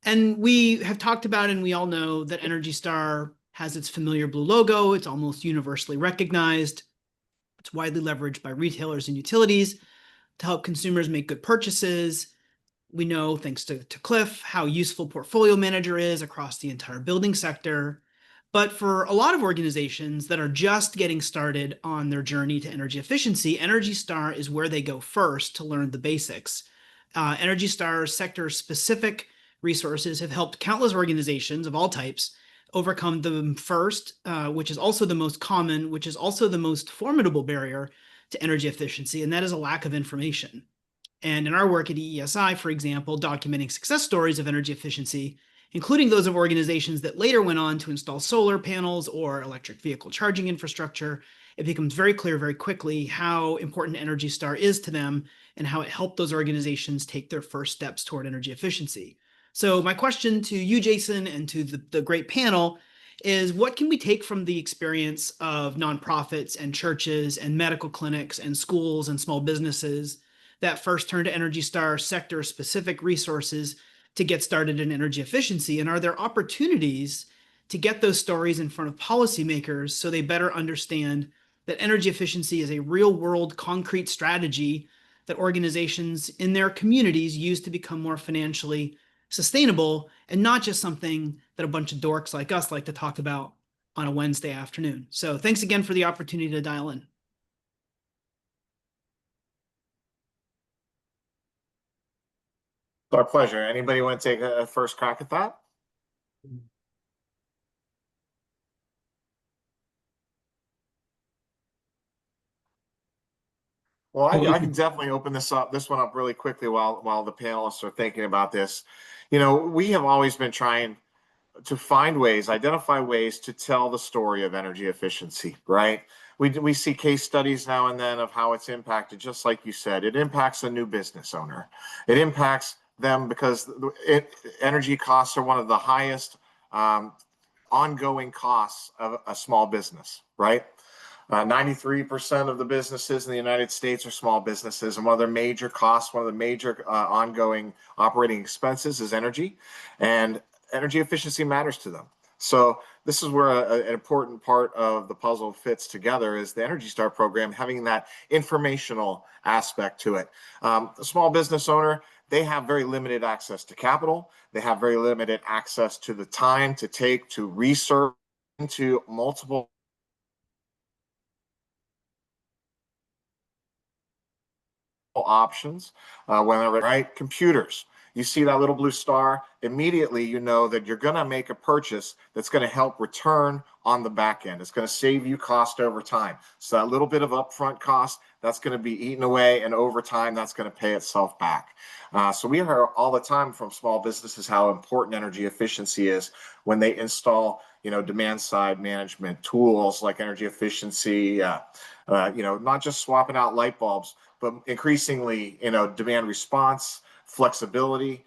And we have talked about, and we all know that Energy Star has its familiar blue logo. It's almost universally recognized. It's widely leveraged by retailers and utilities to help consumers make good purchases. We know, thanks to Cliff, how useful Portfolio Manager is across the entire building sector. But for a lot of organizations that are just getting started on their journey to energy efficiency, Energy Star is where they go first to learn the basics. Energy Star's sector-specific resources have helped countless organizations of all types overcome the first, which is also the most common, which is also the most formidable barrier to energy efficiency, and that is a lack of information. And in our work at EESI, for example, documenting success stories of energy efficiency, including those of organizations that later went on to install solar panels or electric vehicle charging infrastructure, it becomes very clear very quickly how important Energy Star is to them and how it helped those organizations take their first steps toward energy efficiency. So my question to you, Jason, and to the great panel is, what can we take from the experience of nonprofits and churches and medical clinics and schools and small businesses that first turn to Energy Star sector-specific resources to get started in energy efficiency? And are there opportunities to get those stories in front of policymakers so they better understand that energy efficiency is a real-world concrete strategy that organizations in their communities use to become more financially sustainable, and not just something that a bunch of dorks like us like to talk about on a Wednesday afternoon? So thanks again for the opportunity to dial in. It's our pleasure. Anybody want to take a first crack at that? Well, I can definitely open this one up really quickly while the panelists are thinking about this. You know, we have always been trying to find ways, identify ways to tell the story of energy efficiency, right? We see case studies now and then of how it's impacted, just like you said. It impacts a new business owner. It impacts them because energy costs are one of the highest ongoing costs of a small business, right? 93% of the businesses in the United States are small businesses, and one of their major costs, one of the major ongoing operating expenses is energy, and energy efficiency matters to them. So this is where an important part of the puzzle fits together, is the Energy Star program having that informational aspect to it. A small business owner, they have very limited access to capital. They have very limited access to the time to take to research into multiple options. When they're right, computers, you see that little blue star, immediately you know that you're going to make a purchase that's going to help return on the back end. It's going to save you cost over time. So that little bit of upfront cost, that's going to be eaten away, and over time that's going to pay itself back. So we hear all the time from small businesses how important energy efficiency is when they install, you know, demand side management tools like energy efficiency, you know, not just swapping out light bulbs, but increasingly, you know, demand response, flexibility,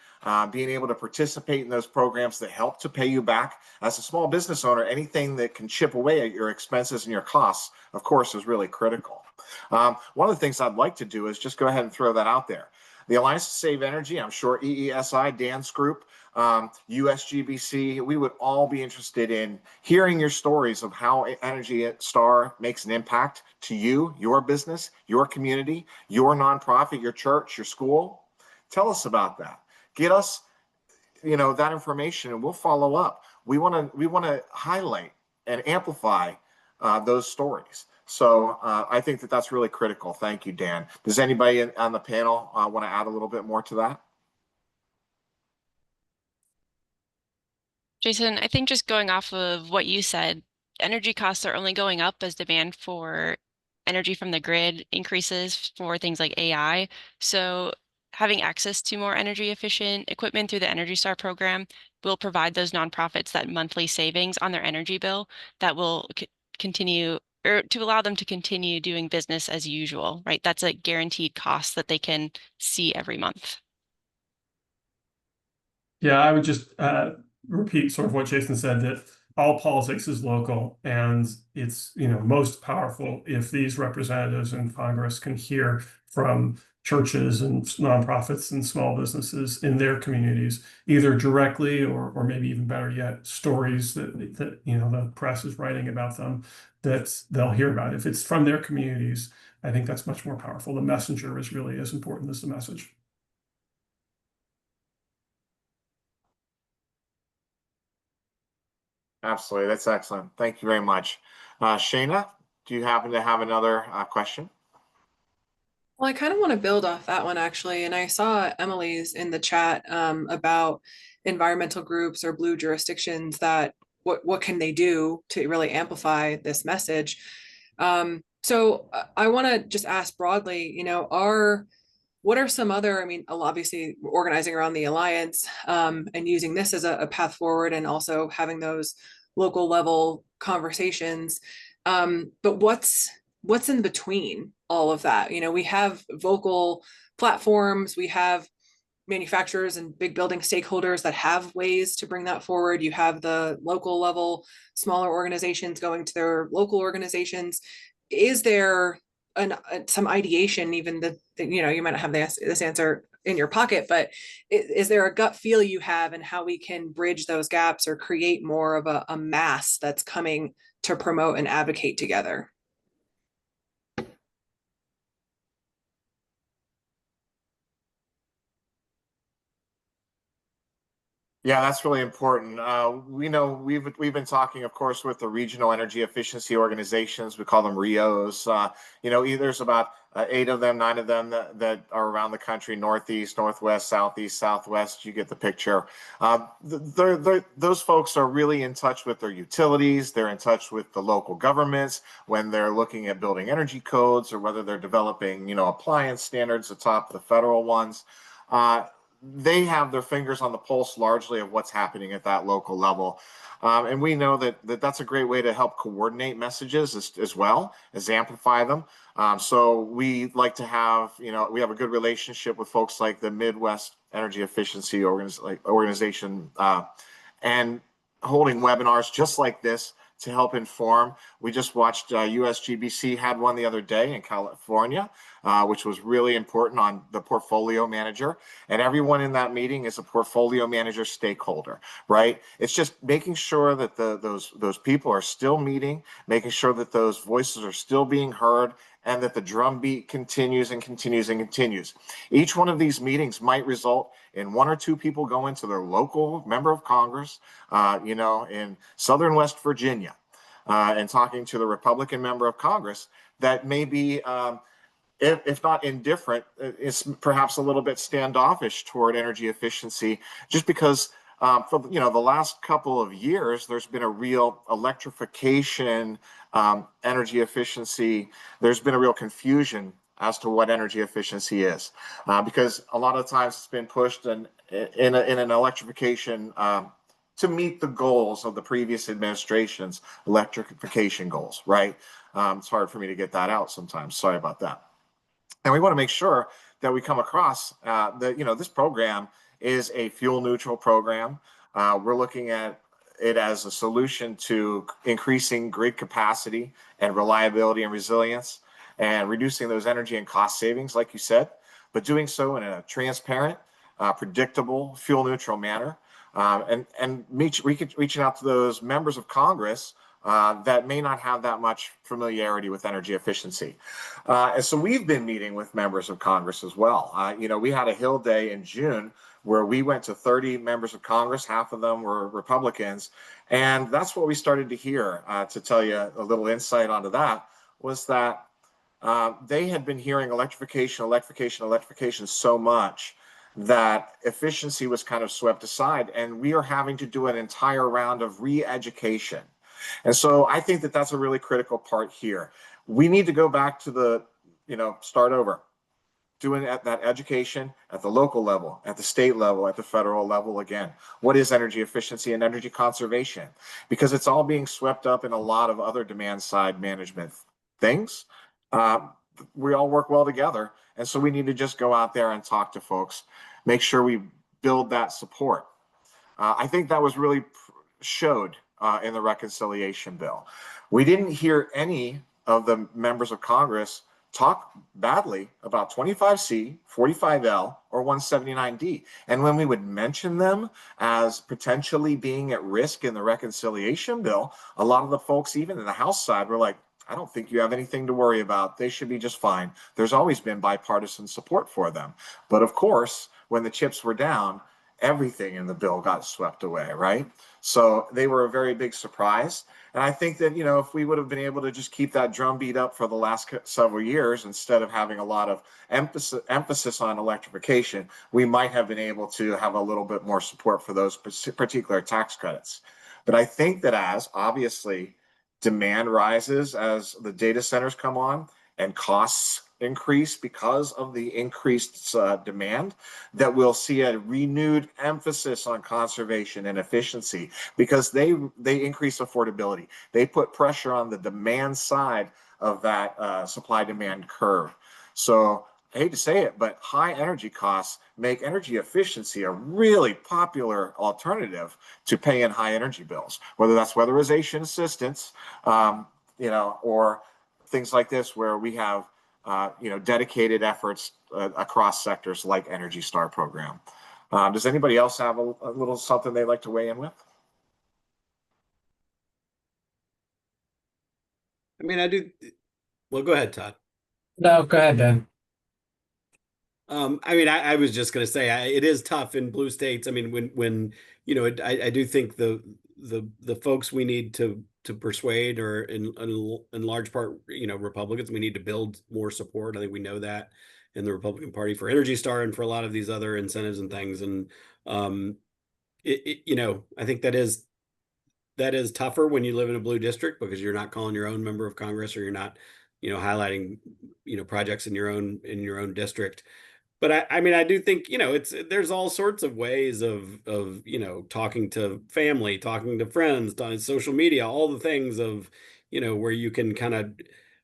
being able to participate in those programs that help to pay you back. As a small business owner, anything that can chip away at your expenses and your costs, of course, is really critical. One of the things I'd like to do is just go ahead and throw that out there. The Alliance to Save Energy, I'm sure EESI, Dan's group, USGBC, we would all be interested in hearing your stories of how Energy Star makes an impact to you, your business, your community, your nonprofit, your church, your school. Tell us about that. Get us, you know, that information, and we'll follow up. We want to highlight and amplify those stories. So I think that that's really critical. Thank you, Dan. Does anybody on the panel want to add a little bit more to that? Jason, I think just going off of what you said, energy costs are only going up as demand for energy from the grid increases for things like AI. So having access to more energy efficient equipment through the Energy Star program will provide those nonprofits that monthly savings on their energy bill that will continue, or to allow them to continue doing business as usual, right? That's a guaranteed cost that they can see every month. Yeah, I would just repeat sort of what Jason said, that all politics is local, and it's, you know, most powerful if these representatives in Congress can hear from churches and nonprofits and small businesses in their communities, either directly or maybe even better yet, stories that you know the press is writing about them that they'll hear about. If it's from their communities, I think that's much more powerful. The messenger is really as important as the message. Absolutely. That's excellent. Thank you very much. Shayna, do you happen to have another question? Well, I kind of want to build off that one actually, and I saw Emily's in the chat about environmental groups or blue jurisdictions that what can they do to really amplify this message. So I want to just ask broadly, you know, what are some other, I mean, obviously organizing around the Alliance and using this as a path forward, and also having those local level conversations. But what's in between all of that? You know, we have vocal platforms, we have manufacturers and big building stakeholders that have ways to bring that forward. You have the local level, smaller organizations going to their local organizations. Is there some ideation, even that, you know, you might not have this answer in your pocket, but is there a gut feel you have in how we can bridge those gaps or create more of a mass that's coming to promote and advocate together? Yeah, that's really important. We know we've been talking, of course, with the regional energy efficiency organizations. We call them RIOs. You know, there's about 8 of them, 9 of them that are around the country: Northeast, Northwest, Southeast, Southwest. You get the picture. Those folks are really in touch with their utilities. They're in touch with the local governments when they're looking at building energy codes, or whether they're developing, you know, appliance standards atop the federal ones. They have their fingers on the pulse largely of what's happening at that local level. And we know that's a great way to help coordinate messages as well as amplify them. So we like to have, you know, we have a good relationship with folks like the Midwest Energy Efficiency Organization, and holding webinars just like this to help inform. We just watched USGBC had one the other day in California, which was really important on the portfolio manager. And everyone in that meeting is a portfolio manager stakeholder, right? It's just making sure that those people are still meeting, making sure that those voices are still being heard, and that the drumbeat continues and continues and continues. Each one of these meetings might result in 1 or 2 people going to their local member of Congress, you know, in Southern West Virginia, and talking to the Republican member of Congress that may be, if not indifferent, is perhaps a little bit standoffish toward energy efficiency, just because for, you know, the last couple of years, there's been a real electrification, energy efficiency. There's been a real confusion as to what energy efficiency is, because a lot of times it's been pushed in an electrification to meet the goals of the previous administration's electrification goals, right? It's hard for me to get that out sometimes. Sorry about that. And we want to make sure that we come across that, you know, this program is a fuel neutral program. We're looking at it as a solution to increasing grid capacity and reliability and resilience, and reducing those energy and cost savings, like you said, but doing so in a transparent, predictable, fuel neutral manner, and reaching out to those members of Congress that may not have that much familiarity with energy efficiency. And so we've been meeting with members of Congress as well. You know, we had a Hill Day in June where we went to 30 members of Congress. Half of them were Republicans. And that's what we started to hear. To tell you a little insight onto that, was that they had been hearing electrification so much that efficiency was kind of swept aside. And we are having to do an entire round of re-education. And so I think that that's a really critical part here. We need to go back to the, you know, start over. doing that education at the local level, at the state level, at the federal level again. What is energy efficiency and energy conservation? Because it's all being swept up in a lot of other demand side management things. We all work well together. And so we need to just go out there and talk to folks, make sure we build that support. I think that was really showed in the reconciliation bill. We didn't hear any of the members of Congress talk badly about 25C, 45L, or 179D. And when we would mention them as potentially being at risk in the reconciliation bill, a lot of the folks, even in the House side, were like, I don't think you have anything to worry about. They should be just fine. There's always been bipartisan support for them. But of course, when the chips were down, everything in the bill got swept away, right? So they were a very big surprise. And I think that, if we would have been able to just keep that drumbeat up for the last several years, instead of having a lot of emphasis on electrification, we might have been able to have a little bit more support for those particular tax credits. But I think that as obviously demand rises, as the data centers come on and costs increase because of the increased demand, that we'll see a renewed emphasis on conservation and efficiency, because they increase affordability. They put pressure on the demand side of that supply demand curve. So I hate to say it, but high energy costs make energy efficiency a really popular alternative to paying high energy bills, whether that's weatherization assistance, or things like this, where we have dedicated efforts across sectors like Energy Star program. Does anybody else have a little something they'd like to weigh in with? I mean, I do. Well, go ahead, Todd. No, go ahead, Ben. I mean, I was just going to say it is tough in blue states. I mean, when I do think the folks we need to persuade are in large part, Republicans. We need to build more support. I think we know that in the Republican Party for Energy Star and for a lot of these other incentives and things. And I think that is tougher when you live in a blue district, because you're not calling your own member of Congress, or you're not highlighting projects in your own district. But I mean, I do think, there's all sorts of ways of talking to family, talking to friends, on social media, all the things of, where you can kind of,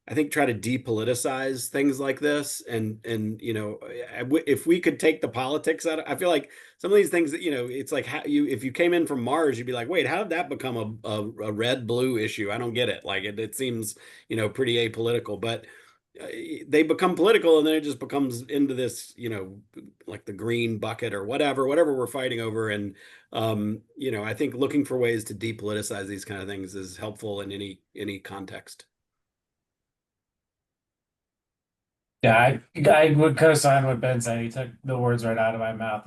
I think, try to depoliticize things like this. And if we could take the politics out, I feel like some of these things that, it's like if you came in from Mars, you'd be like, wait, how did that become a red blue issue? I don't get it. Like it seems, pretty apolitical, but they become political, and then it just becomes into this, like the green bucket or whatever we're fighting over. And, I think looking for ways to depoliticize these kind of things is helpful in any context. Yeah, I would co-sign what Ben said. He took the words right out of my mouth.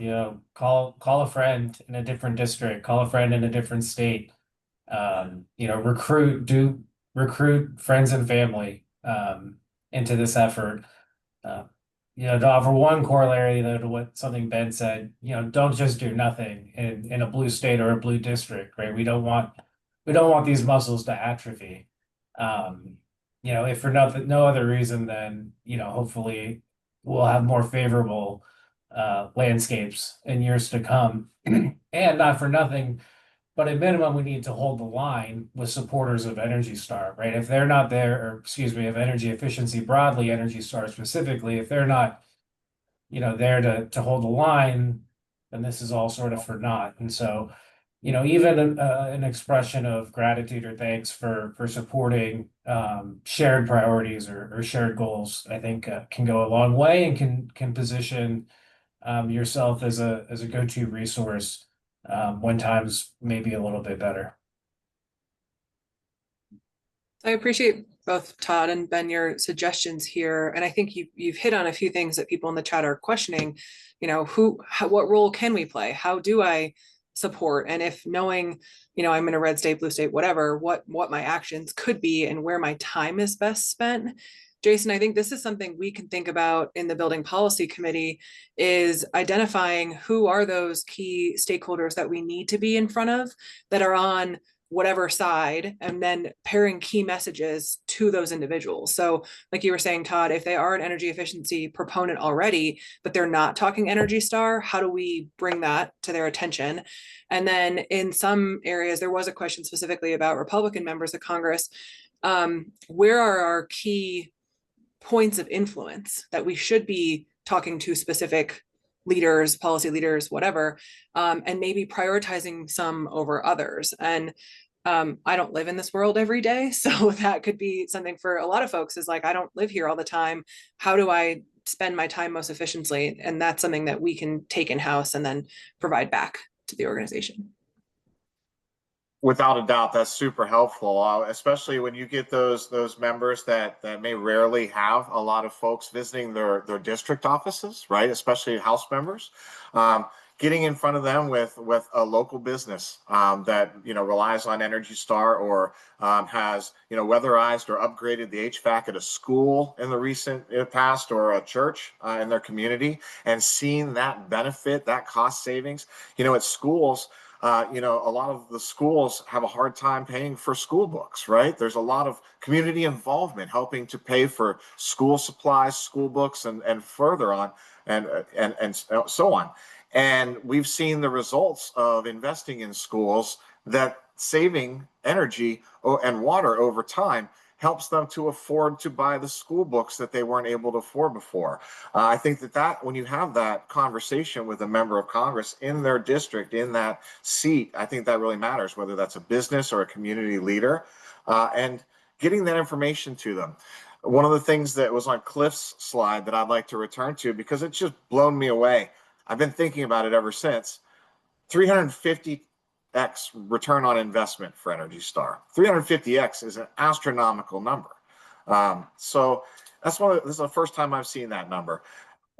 Call a friend in a different district, call a friend in a different state. Recruit friends and family into this effort. To offer one corollary though to what something Ben said, don't just do nothing in a blue state or a blue district, right? We don't want these muscles to atrophy. If for no other reason than, hopefully we'll have more favorable landscapes in years to come. And not for nothing, but at minimum, we need to hold the line with supporters of Energy Star, right? If they're not there, or excuse me, of energy efficiency broadly, Energy Star specifically, if they're not, there to hold the line, then this is all sort of for naught. And so, even an expression of gratitude or thanks for supporting shared priorities or shared goals, I think can go a long way, and can position yourself as a go-to resource when times may be a little bit better. I appreciate both Todd and Ben, your suggestions here. And I think you've hit on a few things that people in the chat are questioning, what role can we play? How do I support? And if knowing, I'm in a red state, blue state, whatever, what my actions could be and where my time is best spent. Jason, I think this is something we can think about in the Building Policy Committee, is identifying who are those key stakeholders that we need to be in front of, that are on whatever side, and then pairing key messages to those individuals. So like you were saying, Todd, if they are an energy efficiency proponent already, but they're not talking Energy Star, how do we bring that to their attention? And then in some areas, there was a question specifically about Republican members of Congress. Where are our key points of influence that we should be talking to specific leaders, policy leaders, whatever, and maybe prioritizing some over others? And I don't live in this world every day, so that could be something for a lot of folks, is like, I don't live here all the time. How do I spend my time most efficiently? And that's something that we can take in-house and then provide back to the organization. Without a doubt, that's super helpful, especially when you get those members that may rarely have a lot of folks visiting their district offices, right? Especially House members. Getting in front of them with a local business that relies on Energy Star, or has weatherized or upgraded the HVAC at a school in the recent past, or a church in their community, and seeing that benefit, that cost savings. At schools, a lot of the schools have a hard time paying for school books, right? There's a lot of community involvement helping to pay for school supplies, school books, and further on, and so on. And we've seen the results of investing in schools, that saving energy and water over time helps them to afford to buy the school books that they weren't able to afford before. I think that when you have that conversation with a member of Congress in their district, in that seat, I think that really matters, whether that's a business or a community leader, and getting that information to them. One of the things that was on Cliff's slide that I'd like to return to, because it's just blown me away, I've been thinking about it ever since, 350x return on investment for Energy Star. 350x is an astronomical number. So this is the first time I've seen that number.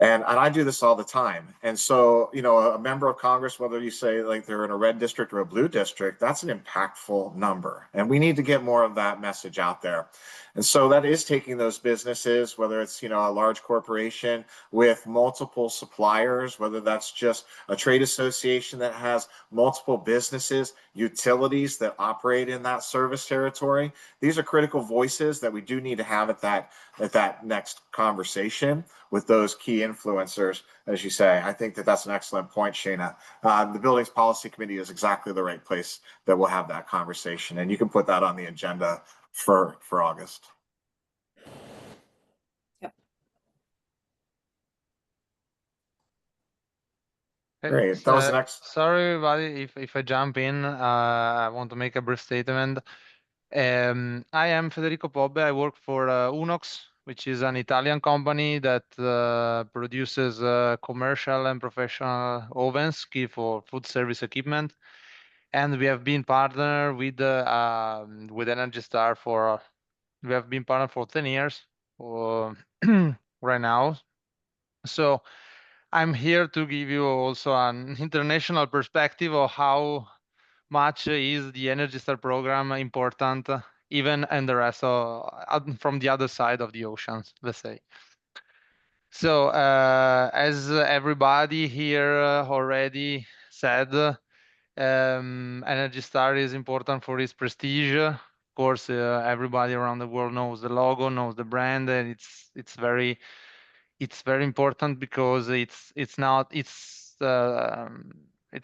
And I do this all the time. And so, a member of Congress, whether you say like they're in a red district or a blue district, that's an impactful number. And we need to get more of that message out there. And so that is taking those businesses, whether it's, a large corporation with multiple suppliers, whether that's just a trade association that has multiple businesses, utilities that operate in that service territory. These are critical voices that we do need to have at that next conversation with those key influencers, as you say. I think that's an excellent point, Shana. The Buildings Policy Committee is exactly the right place that we'll have that conversation, and you can put that on the agenda for August. Yep. Great. That was the next. Sorry, everybody, if I jump in, I want to make a brief statement. I am Federico Pobbe. I work for Unox, which is an Italian company that produces commercial and professional ovens key for food service equipment. And we have been partnered with Energy Star we have been partnered for 10 years right now. So I'm here to give you also an international perspective of how much is the Energy Star program important, even in the rest of from the other side of the oceans, let's say. So as everybody here already said, Energy Star is important for its prestige. Of course, everybody around the world knows the logo, knows the brand, and it's very important because it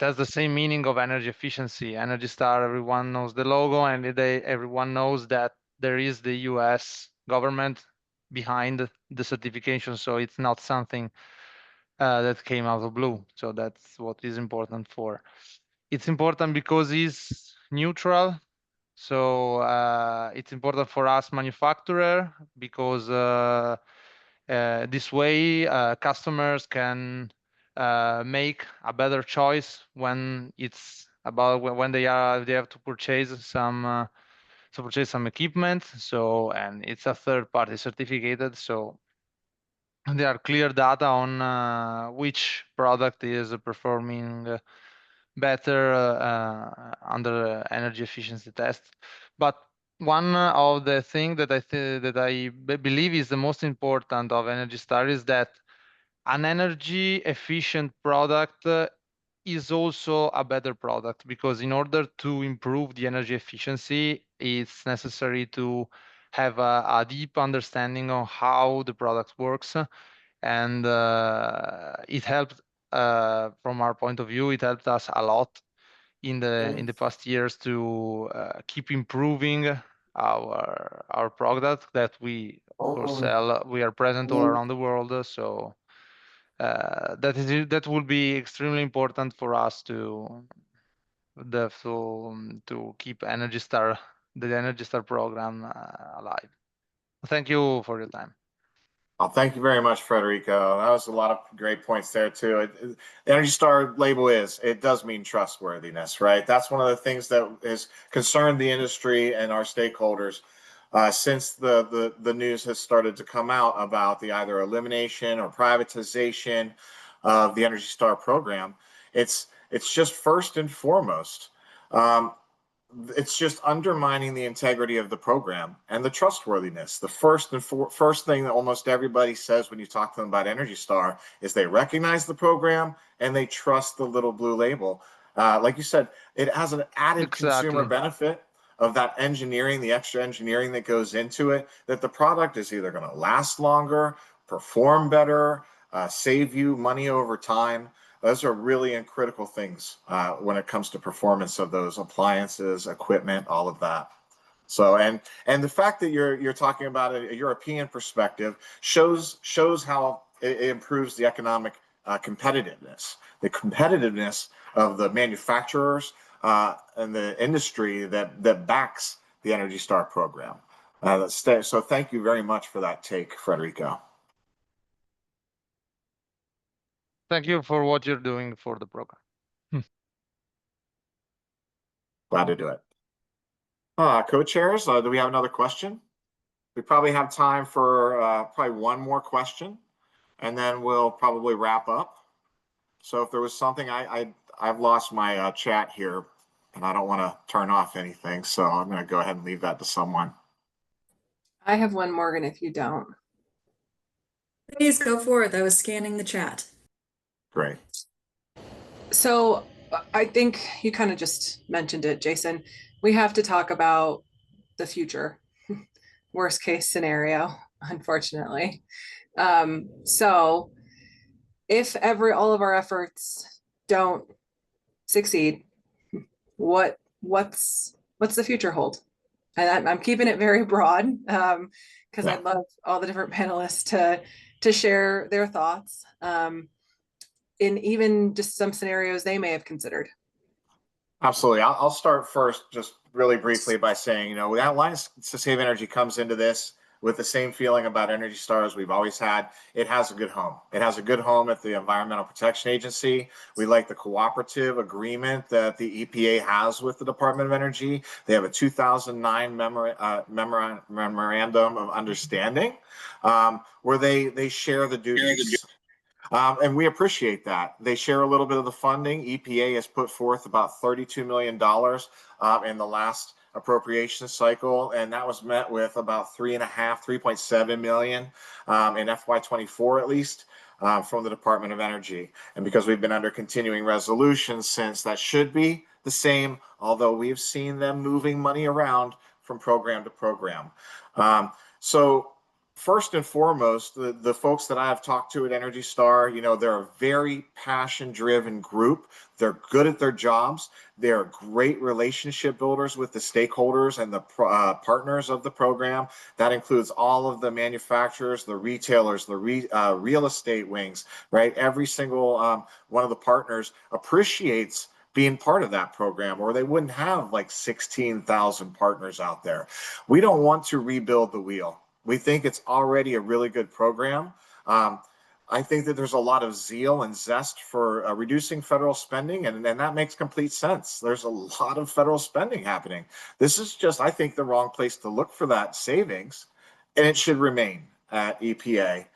has the same meaning of energy efficiency. Energy Star, everyone knows the logo, and everyone knows that there is the US government behind the certification, so it's not something that came out of blue. So that's what is important for. It's important because it's neutral. So it's important for us manufacturer, because this way customers can make a better choice when it's about when they have to purchase some equipment. So, and it's a third party certificated, so there are clear data on which product is performing better under energy efficiency test. But one of the things that I believe is the most important of Energy Star is that an energy efficient product is also a better product, because in order to improve the energy efficiency, it's necessary to have a deep understanding of how the product works. And it helped, from our point of view, it helped us a lot in the past years to keep improving our product that we of course sell. We are present all around the world, so that will be extremely important for us to keep Energy Star, the Energy Star program, alive. Thank you for your time. Well, thank you very much, Federico. That was a lot of great points there too. The Energy Star label it does mean trustworthiness, right? That's one of the things that has concerned the industry and our stakeholders since the news has started to come out about the either elimination or privatization of the Energy Star program. It's just first and foremost, it's just undermining the integrity of the program and the trustworthiness. The first thing that almost everybody says when you talk to them about Energy Star is they recognize the program and they trust the little blue label. Like you said, it has an added consumer benefit of that engineering, the extra engineering that goes into it, that the product is either going to last longer, perform better, save you money over time. Those are really critical things when it comes to performance of those appliances, equipment, all of that. So, and the fact that you're talking about a European perspective shows how it improves the economic competitiveness, the competitiveness of the manufacturers and the industry that backs the Energy Star program. So, thank you very much for that take, Federico. Thank you for what you're doing for the program. Glad to do it. Co-chairs, do we have another question? We probably have time for probably one more question, and then we'll probably wrap up. So if there was something, I've lost my chat here, and I don't want to turn off anything, so I'm going to go ahead and leave that to someone. I have one, Morgan, if you don't. Please go for it. I was scanning the chat. Great. So I think you kind of just mentioned it, Jason. We have to talk about the future, worst case scenario, unfortunately. So if all of our efforts don't succeed, what's the future hold? And I'm keeping it very broad because I'd love all the different panelists to share their thoughts. In even just some scenarios they may have considered. Absolutely. I'll start first just really briefly by saying, the Alliance to Save Energy comes into this with the same feeling about Energy Star as we've always had. It has a good home. It has a good home at the Environmental Protection Agency. We like the cooperative agreement that the EPA has with the Department of Energy. They have a 2009 memorandum of understanding where they share the duties. And we appreciate that. They share a little bit of the funding. EPA has put forth about $32 million in the last appropriation cycle, and that was met with about 3.7 million in FY24 at least from the Department of Energy. And because we've been under continuing resolution since, that should be the same, although we've seen them moving money around from program to program. So first and foremost, the folks that I've talked to at Energy Star, they're a very passion-driven group. They're good at their jobs. They're great relationship builders with the stakeholders and the partners of the program. That includes all of the manufacturers, the retailers, the real estate wings, right? Every single one of the partners appreciates being part of that program, or they wouldn't have like 16,000 partners out there. We don't want to rebuild the wheel. We think it's already a really good program. I think that there's a lot of zeal and zest for reducing federal spending, and that makes complete sense. There's a lot of federal spending happening. This is just, I think, the wrong place to look for that savings, and it should remain at EPA.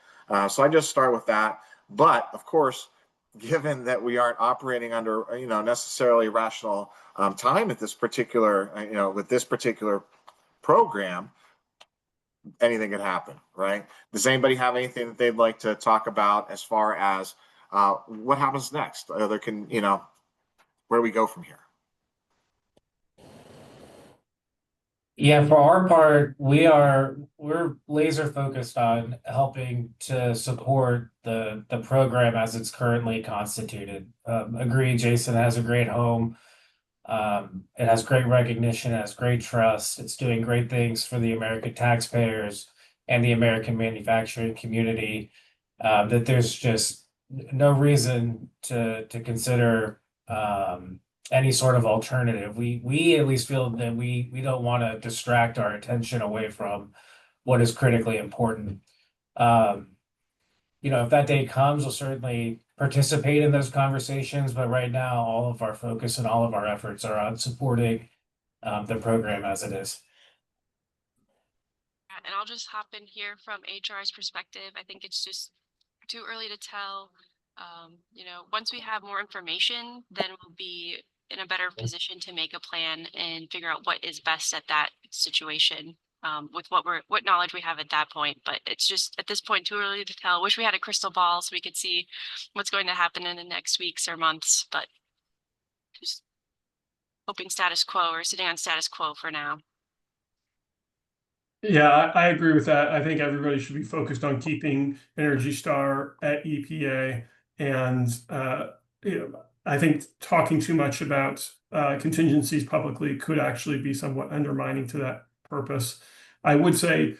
So I just start with that. But of course, given that we aren't operating under necessarily rational time at this particular with this particular program, anything could happen, right? Does anybody have anything that they'd like to talk about as far as what happens next? where do we go from here? Yeah, for our part, we're laser focused on helping to support the program as it's currently constituted. Agree, Jason has a great home. It has great recognition, it has great trust. It's doing great things for the American taxpayers and the American manufacturing community. That there's just no reason to consider any sort of alternative. We at least feel that we don't want to distract our attention away from what is critically important. If that day comes, we'll certainly participate in those conversations, but right now, all of our focus and all of our efforts are on supporting the program as it is. And I'll just hop in here from HR's perspective. I think it's just too early to tell. Once we have more information, then we'll be in a better position to make a plan and figure out what is best at that situation, with what knowledge we have at that point. But it's just at this point too early to tell. Wish we had a crystal ball so we could see what's going to happen in the next weeks or months, but just hoping status quo or sitting on status quo for now. Yeah, I agree with that. I think everybody should be focused on keeping Energy Star at EPA. And I think talking too much about contingencies publicly could actually be somewhat undermining to that purpose. I would say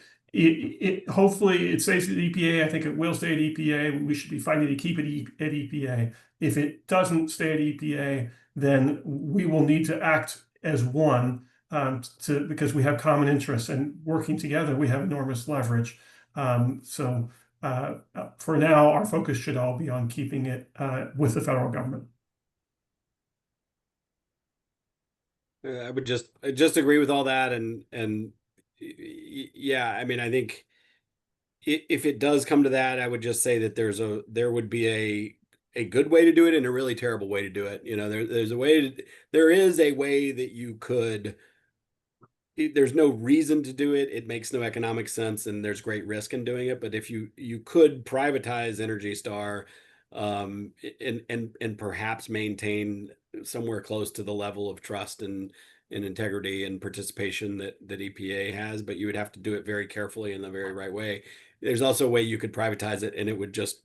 hopefully it stays at EPA. I think it will stay at EPA. We should be fighting to keep it at EPA. If it doesn't stay at EPA, then we will need to act as one. Because we have common interests, and working together we have enormous leverage. For now, our focus should all be on keeping it with the federal government. I would just agree with all that, and yeah, I mean, I think if it does come to that, I would just say that there would be a good way to do it and a really terrible way to do it. There is a way that you could. There's no reason to do it. It makes no economic sense, and there's great risk in doing it. But if you could privatize Energy Star, and perhaps maintain somewhere close to the level of trust and integrity and participation that EPA has, but you would have to do it very carefully in the very right way. There's also a way you could privatize it, and it would just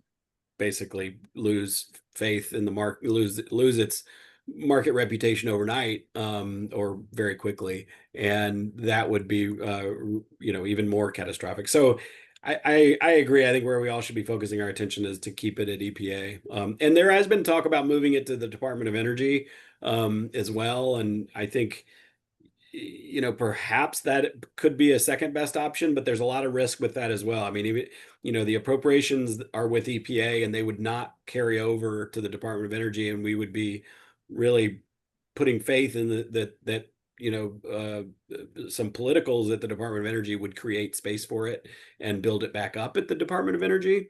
basically lose faith in the market, lose its market reputation overnight, or very quickly, and that would be even more catastrophic. So I agree. I think where we all should be focusing our attention is to keep it at EPA, and there has been talk about moving it to the Department of Energy as well, and I think perhaps that could be a second best option, but there's a lot of risk with that as well. I mean, even the appropriations are with EPA, and they would not carry over to the Department of Energy, and we would be really putting faith in that some politicals at the Department of Energy would create space for it and build it back up at the Department of Energy.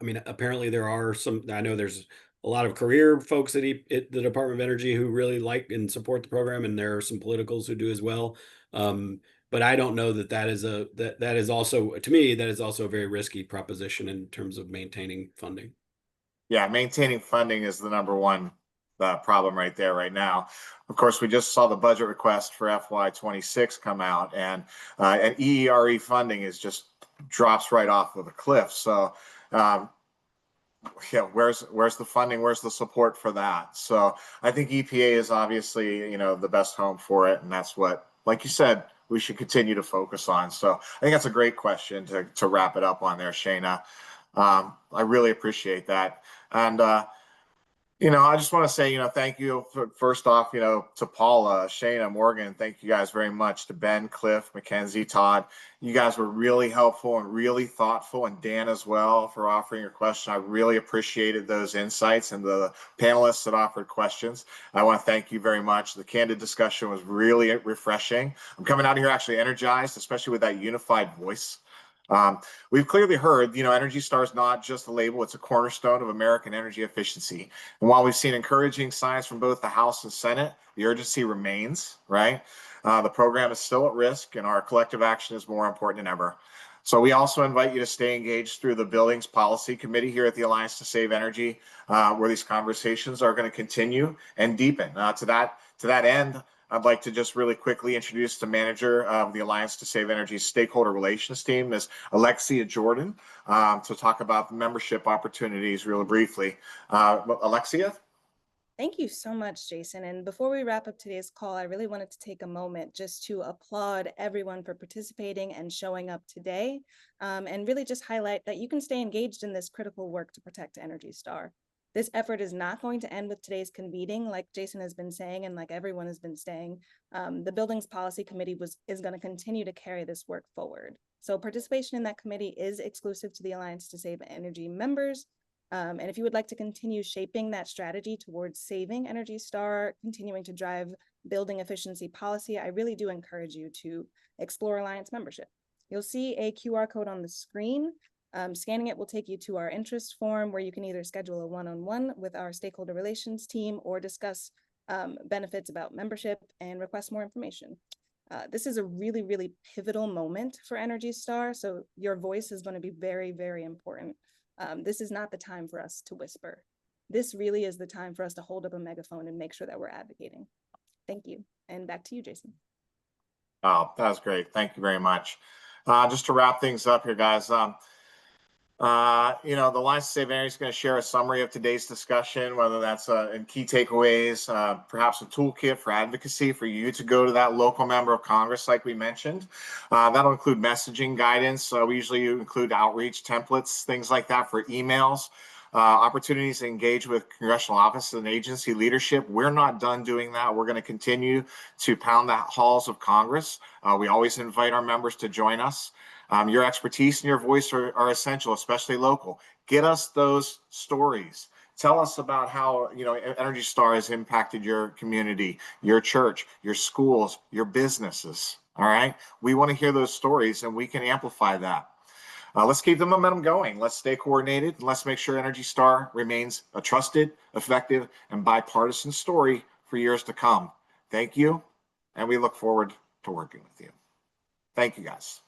I mean, apparently there are I know there's a lot of career folks at the Department of Energy who really like and support the program, and there are some politicals who do as well. But I don't know that is also, to me, that is also a very risky proposition in terms of maintaining funding. Yeah, maintaining funding is the number one problem right there right now. Of course, we just saw the budget request for FY26 come out, and EERE funding just drops right off of a cliff. So where's the funding? Where's the support for that? So I think EPA is obviously the best home for it, and that's what, like you said, we should continue to focus on. So I think that's a great question to wrap it up on there, Shayna. I really appreciate that. And I just want to say, thank you first off, to Paula, Shayna, Morgan. Thank you guys very much. To Ben, Cliff, Mackenzie, Todd. You guys were really helpful and really thoughtful, and Dan as well for offering your question. I really appreciated those insights, and the panelists that offered questions. I want to thank you very much. The candid discussion was really refreshing. I'm coming out of here actually energized, especially with that unified voice. We've clearly heard, Energy Star is not just a label, it's a cornerstone of American energy efficiency. And while we've seen encouraging signs from both the House and Senate, the urgency remains, right? The program is still at risk, and our collective action is more important than ever. So we also invite you to stay engaged through the Buildings Policy Committee here at the Alliance to Save Energy, where these conversations are going to continue and deepen. To that end, I'd like to just really quickly introduce the manager of the Alliance to Save Energy stakeholder relations team, Ms. Alexia Jordan, to talk about the membership opportunities really briefly. Alexia? Thank you so much, Jason. And before we wrap up today's call, I really wanted to take a moment just to applaud everyone for participating and showing up today, and really just highlight that you can stay engaged in this critical work to protect Energy Star. This effort is not going to end with today's convening, like Jason has been saying, and like everyone has been saying. The Buildings Policy Committee is going to continue to carry this work forward. So participation in that committee is exclusive to the Alliance to Save Energy members. And if you would like to continue shaping that strategy towards saving Energy Star, continuing to drive building efficiency policy, I really do encourage you to explore Alliance membership. You'll see a QR code on the screen. Scanning it will take you to our interest form where you can either schedule a one-on-one with our stakeholder relations team or discuss benefits about membership and request more information. This is a really, really pivotal moment for Energy Star, so your voice is going to be very, very important. This is not the time for us to whisper. This really is the time for us to hold up a megaphone and make sure that we're advocating. Thank you. And back to you, Jason. Oh, that was great. Thank you very much. Just to wrap things up here, guys, the Alliance to Save Energy is going to share a summary of today's discussion, whether that's in key takeaways, perhaps a toolkit for advocacy for you to go to that local member of Congress, like we mentioned. That'll include messaging guidance. We usually include outreach templates, things like that for emails, opportunities to engage with congressional offices and agency leadership. We're not done doing that. We're going to continue to pound the halls of Congress. We always invite our members to join us. Your expertise and your voice are essential, especially local. Get us those stories. Tell us about how Energy Star has impacted your community, your church, your schools, your businesses. All right. We want to hear those stories and we can amplify that. Let's keep the momentum going. Let's stay coordinated and let's make sure Energy Star remains a trusted, effective, and bipartisan story for years to come. Thank you. And we look forward to working with you. Thank you, guys.